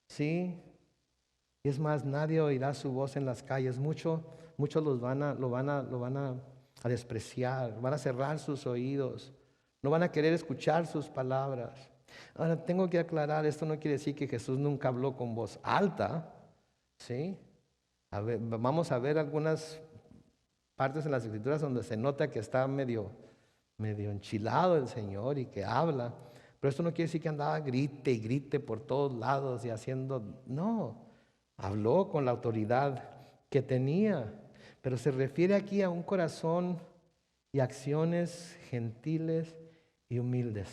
¿sí? Y es más, nadie oirá su voz en las calles. Muchos lo van a despreciar, van a cerrar sus oídos, no van a querer escuchar sus palabras. Ahora tengo que aclarar, esto no quiere decir que Jesús nunca habló con voz alta, ¿sí? Vamos a ver algunas partes en las Escrituras donde se nota que está medio enchilado el Señor y que habla, pero esto no quiere decir que andaba grite y grite por todos lados y haciendo, no, habló con la autoridad que tenía, pero se refiere aquí a un corazón y acciones gentiles y humildes.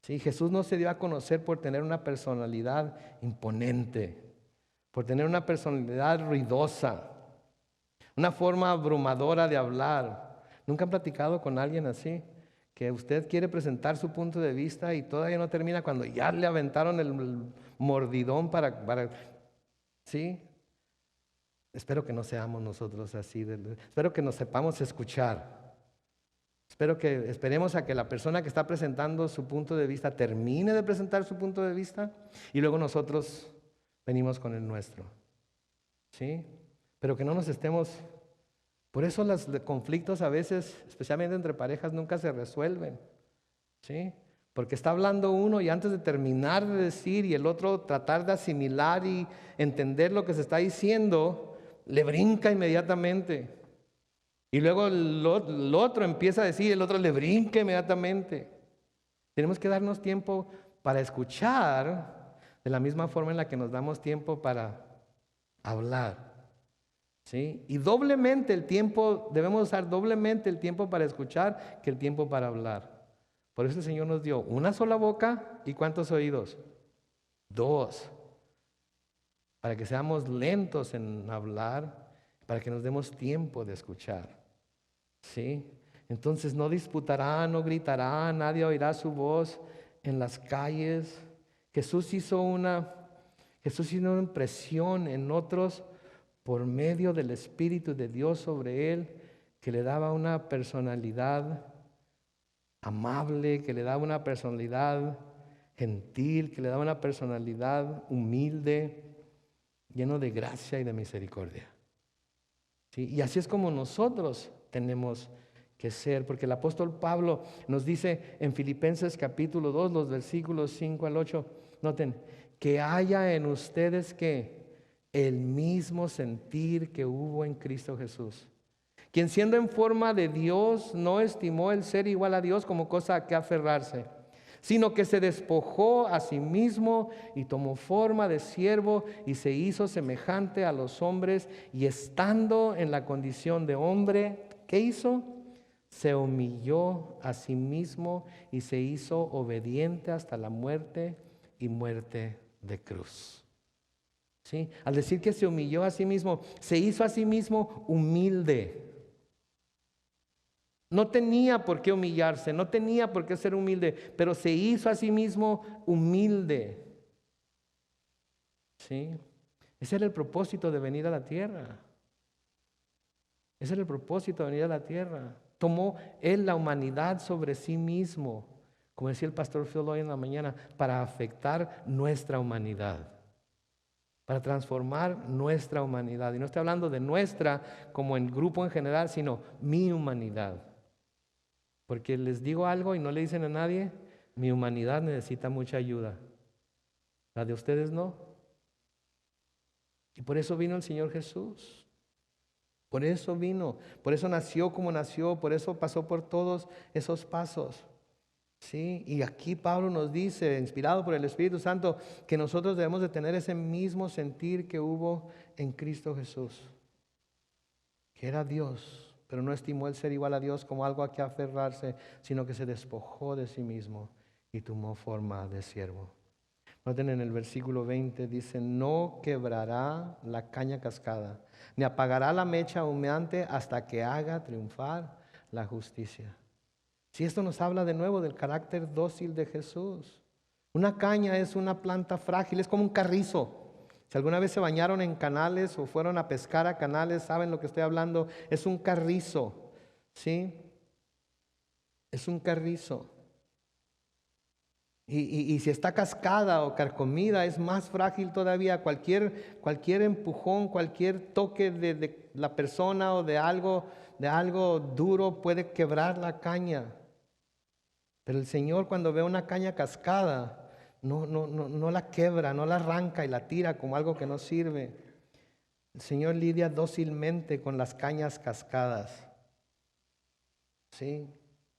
Sí, Jesús no se dio a conocer por tener una personalidad imponente, por tener una personalidad ruidosa, una forma abrumadora de hablar. ¿Nunca han platicado con alguien así? Que usted quiere presentar su punto de vista y todavía no termina cuando ya le aventaron el mordidón para ¿sí? Espero que no seamos nosotros así. Espero que nos sepamos escuchar. Esperemos a que la persona que está presentando su punto de vista termine de presentar su punto de vista y luego nosotros venimos con el nuestro. ¿Sí? Pero que no nos estemos... Por eso los conflictos a veces, especialmente entre parejas, nunca se resuelven. ¿Sí? Porque está hablando uno y antes de terminar de decir y el otro tratar de asimilar y entender lo que se está diciendo, le brinca inmediatamente. Y luego el otro empieza a decir, el otro le brinca inmediatamente. Tenemos que darnos tiempo para escuchar de la misma forma en la que nos damos tiempo para hablar. ¿Sí? Y doblemente el tiempo, debemos usar doblemente el tiempo para escuchar que el tiempo para hablar. Por eso el Señor nos dio una sola boca y ¿cuántos oídos? 2. Para que seamos lentos en hablar, para que nos demos tiempo de escuchar. ¿Sí? Entonces no disputará, no gritará, nadie oirá su voz en las calles. Jesús hizo una impresión en otros por medio del Espíritu de Dios sobre él, que le daba una personalidad amable, que le daba una personalidad gentil, que le daba una personalidad humilde, lleno de gracia y de misericordia. ¿Sí? Y así es como nosotros tenemos que ser, porque el apóstol Pablo nos dice en Filipenses capítulo 2, los versículos 5 al 8, noten, que haya en ustedes que el mismo sentir que hubo en Cristo Jesús, quien siendo en forma de Dios no estimó el ser igual a Dios como cosa a que aferrarse, sino que se despojó a sí mismo y tomó forma de siervo y se hizo semejante a los hombres, y estando en la condición de hombre, ¿qué hizo? Se humilló a sí mismo y se hizo obediente hasta la muerte y muerte de cruz. ¿Sí? Al decir que se humilló a sí mismo, se hizo a sí mismo humilde. No tenía por qué humillarse, no tenía por qué ser humilde, pero se hizo a sí mismo humilde. ¿Sí? Ese era el propósito de venir a la tierra. Ese era el propósito de venir a la tierra. Tomó él la humanidad sobre sí mismo, como decía el pastor Phil hoy en la mañana, para afectar nuestra humanidad, para transformar nuestra humanidad. Y no estoy hablando de nuestra como en grupo en general, sino mi humanidad. Porque les digo algo y no le dicen a nadie, mi humanidad necesita mucha ayuda. La de ustedes no. Y por eso vino el Señor Jesús. Por eso vino, por eso nació como nació, por eso pasó por todos esos pasos. ¿Sí? Y aquí Pablo nos dice, inspirado por el Espíritu Santo, que nosotros debemos de tener ese mismo sentir que hubo en Cristo Jesús, que era Dios, pero no estimó el ser igual a Dios como algo a que aferrarse, sino que se despojó de sí mismo y tomó forma de siervo. Noten en el versículo 20, dice, no quebrará la caña cascada, ni apagará la mecha humeante hasta que haga triunfar la justicia. Si esto nos habla de nuevo del carácter dócil de Jesús. Una caña es una planta frágil, es como un carrizo. Si alguna vez se bañaron en canales o fueron a pescar a canales, saben lo que estoy hablando. Es un carrizo, ¿sí? Es un carrizo. Y si está cascada o carcomida, es más frágil todavía. Cualquier empujón, cualquier toque de la persona o de algo duro puede quebrar la caña. Pero el Señor, cuando ve una caña cascada, no la quebra, no la arranca y la tira como algo que no sirve. El Señor lidia dócilmente con las cañas cascadas. Sí,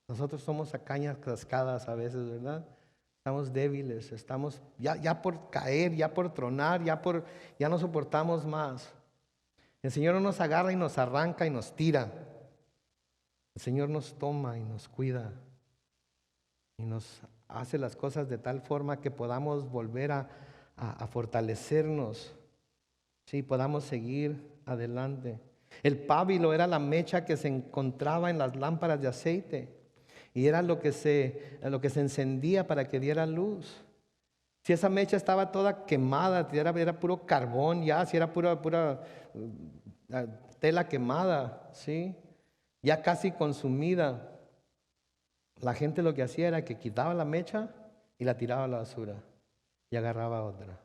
nosotros somos a cañas cascadas a veces, ¿verdad? Estamos débiles, estamos ya por caer, ya por tronar, ya no soportamos más. El Señor no nos agarra y nos arranca y nos tira. El Señor nos toma y nos cuida y nos hace las cosas de tal forma que podamos volver a fortalecernos, sí, podamos seguir adelante. El pábilo era la mecha que se encontraba en las lámparas de aceite y era lo que se encendía para que diera luz. Si esa mecha estaba toda quemada, si era puro carbón ya, si era pura tela quemada, ¿sí? Ya casi consumida, la gente lo que hacía era que quitaba la mecha y la tiraba a la basura y agarraba otra.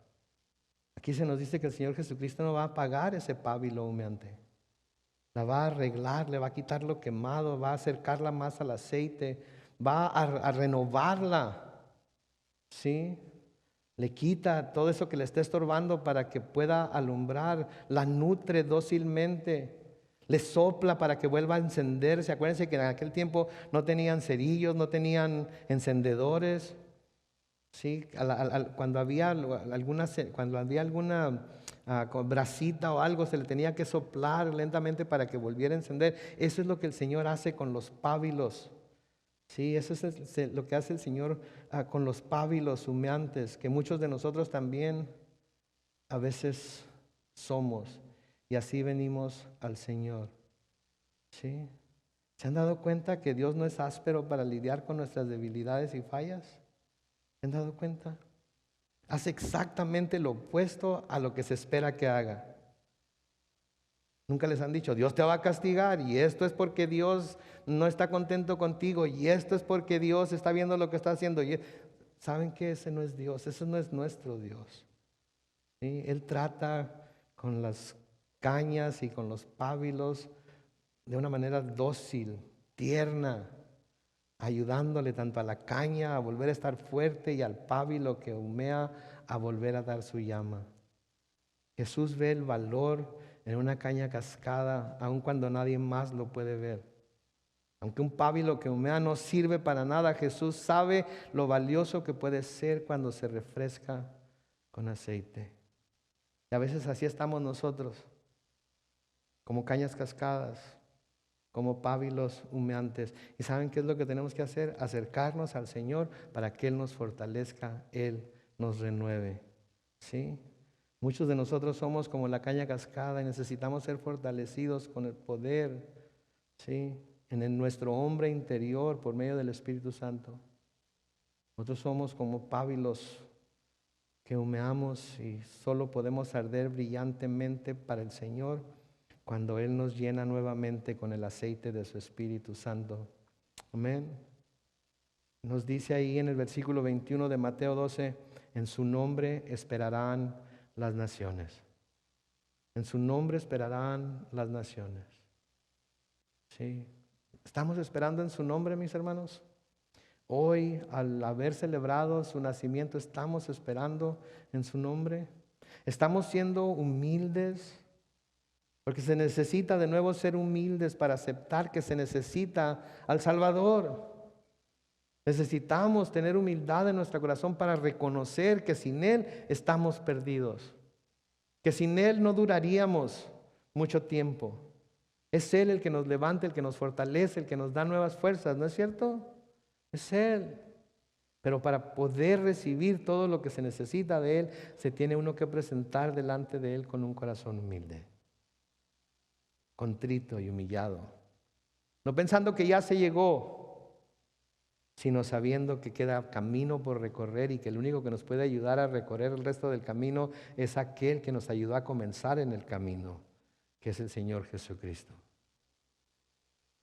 Aquí se nos dice que el Señor Jesucristo no va a apagar ese pábilo humeante. La va a arreglar, le va a quitar lo quemado, va a acercarla más al aceite, va a renovarla, ¿sí? Le quita todo eso que le está estorbando para que pueda alumbrar, la nutre dócilmente, le sopla para que vuelva a encenderse. Acuérdense que en aquel tiempo no tenían cerillos, no tenían encendedores. Sí, cuando había alguna brasita o algo, se le tenía que soplar lentamente para que volviera a encender. Eso es lo que el Señor hace con los pábilos. Sí, eso es lo que hace el Señor con los pábilos humeantes, que muchos de nosotros también a veces somos. Y así venimos al Señor. ¿Sí? ¿Se han dado cuenta que Dios no es áspero para lidiar con nuestras debilidades y fallas? ¿Se han dado cuenta? Hace exactamente lo opuesto a lo que se espera que haga. Nunca les han dicho, Dios te va a castigar y esto es porque Dios no está contento contigo y esto es porque Dios está viendo lo que está haciendo. ¿Saben que ese no es Dios? Ese no es nuestro Dios. ¿Sí? Él trata con las cañas y con los pábilos de una manera dócil, tierna, ayudándole tanto a la caña a volver a estar fuerte y al pábilo que humea a volver a dar su llama. Jesús ve el valor en una caña cascada, aun cuando nadie más lo puede ver. Aunque un pábilo que humea no sirve para nada, Jesús sabe lo valioso que puede ser cuando se refresca con aceite. Y a veces así estamos nosotros, como cañas cascadas, como pábilos humeantes. ¿Y saben qué es lo que tenemos que hacer? Acercarnos al Señor para que Él nos fortalezca, Él nos renueve. ¿Sí? Muchos de nosotros somos como la caña cascada y necesitamos ser fortalecidos con el poder, ¿sí? En nuestro hombre interior por medio del Espíritu Santo. Nosotros somos como pábilos que humeamos y solo podemos arder brillantemente para el Señor cuando Él nos llena nuevamente con el aceite de su Espíritu Santo. Amén. Nos dice ahí en el versículo 21 de Mateo 12, en su nombre esperarán las naciones. En su nombre esperarán las naciones. Sí. ¿Estamos esperando en su nombre, mis hermanos? Hoy, al haber celebrado su nacimiento, ¿estamos esperando en su nombre? ¿Estamos siendo humildes? Porque se necesita de nuevo ser humildes para aceptar que se necesita al Salvador. Necesitamos tener humildad en nuestro corazón para reconocer que sin Él estamos perdidos. Que sin Él no duraríamos mucho tiempo. Es Él el que nos levanta, el que nos fortalece, el que nos da nuevas fuerzas, ¿no es cierto? Es Él. Pero para poder recibir todo lo que se necesita de Él, se tiene uno que presentar delante de Él con un corazón humilde, contrito y humillado. No pensando que ya se llegó, sino sabiendo que queda camino por recorrer y que el único que nos puede ayudar a recorrer el resto del camino es aquel que nos ayudó a comenzar en el camino, que es el Señor Jesucristo.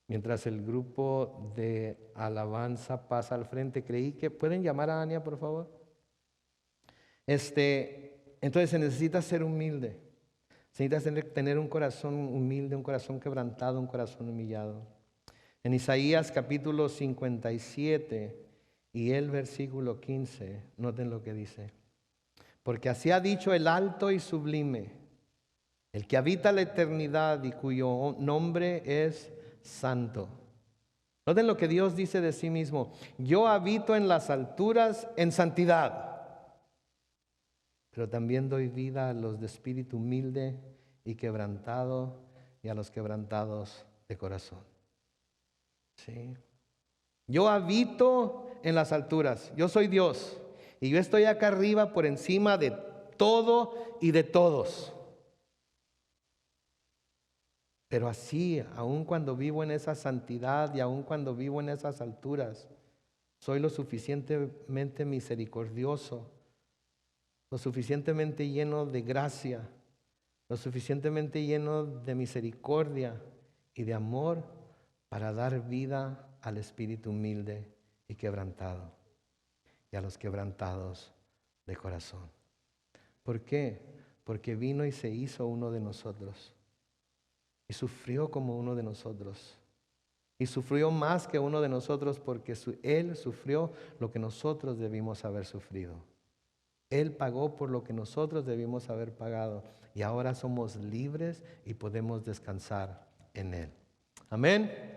Mientras el grupo de alabanza pasa al frente, creí que pueden llamar a Ania, por favor. Entonces se necesita ser humilde. Se necesita tener un corazón humilde, un corazón quebrantado, un corazón humillado. En Isaías capítulo 57 y el versículo 15, noten lo que dice. Porque así ha dicho el alto y sublime, el que habita la eternidad y cuyo nombre es santo. Noten lo que Dios dice de sí mismo. Yo habito en las alturas en santidad, pero también doy vida a los de espíritu humilde y quebrantado y a los quebrantados de corazón. Sí. Yo habito en las alturas, yo soy Dios y yo estoy acá arriba por encima de todo y de todos. Pero así, aun cuando vivo en esa santidad y aun cuando vivo en esas alturas, soy lo suficientemente misericordioso, lo suficientemente lleno de gracia, lo suficientemente lleno de misericordia y de amor para dar vida al espíritu humilde y quebrantado, y a los quebrantados de corazón. ¿Por qué? Porque vino y se hizo uno de nosotros, y sufrió como uno de nosotros, y sufrió más que uno de nosotros, porque Él sufrió lo que nosotros debimos haber sufrido. Él pagó por lo que nosotros debimos haber pagado, y ahora somos libres y podemos descansar en Él. Amén.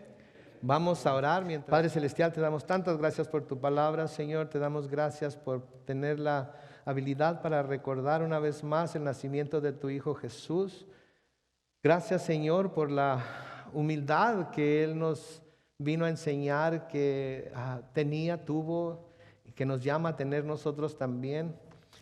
Vamos a orar. Padre Celestial, te damos tantas gracias por tu palabra, Señor. Te damos gracias por tener la habilidad para recordar una vez más el nacimiento de tu Hijo Jesús. Gracias, Señor, por la humildad que Él nos vino a enseñar que tuvo y que nos llama a tener nosotros también.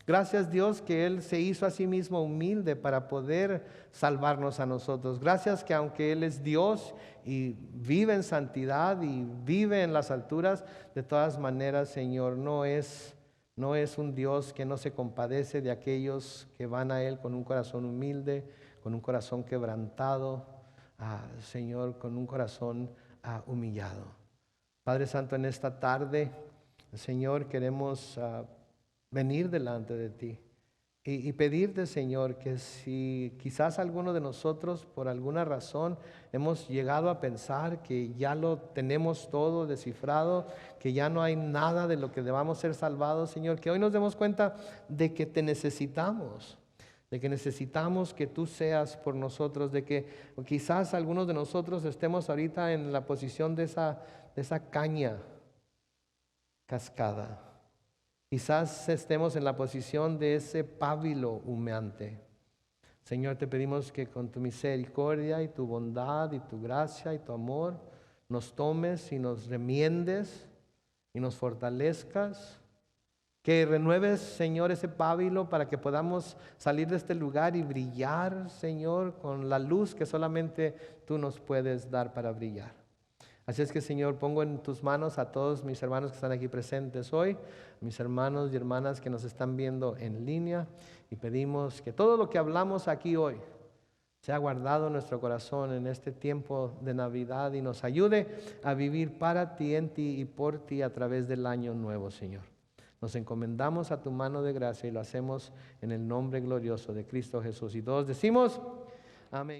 Gracias, Dios, que Él se hizo a sí mismo humilde para poder salvarnos a nosotros. Gracias que aunque Él es Dios y vive en santidad y vive en las alturas, de todas maneras, Señor, no es un Dios que no se compadece de aquellos que van a Él con un corazón humilde, con un corazón quebrantado, Señor, con un corazón humillado. Padre Santo, en esta tarde, Señor, queremos venir delante de ti y pedirte, Señor, que si quizás alguno de nosotros por alguna razón hemos llegado a pensar que ya lo tenemos todo descifrado, que ya no hay nada de lo que debamos ser salvados, Señor, que hoy nos demos cuenta de que te necesitamos, de que necesitamos que tú seas por nosotros, de que quizás algunos de nosotros estemos ahorita en la posición de esa caña cascada. Quizás estemos en la posición de ese pábilo humeante. Señor, te pedimos que con tu misericordia y tu bondad y tu gracia y tu amor nos tomes y nos remiendes y nos fortalezcas. Que renueves, Señor, ese pábilo para que podamos salir de este lugar y brillar, Señor, con la luz que solamente tú nos puedes dar para brillar. Así es que, Señor, pongo en tus manos a todos mis hermanos que están aquí presentes hoy, mis hermanos y hermanas que nos están viendo en línea, y pedimos que todo lo que hablamos aquí hoy sea guardado en nuestro corazón en este tiempo de Navidad y nos ayude a vivir para ti, en ti y por ti a través del año nuevo, Señor. Nos encomendamos a tu mano de gracia y lo hacemos en el nombre glorioso de Cristo Jesús. Y todos decimos, amén.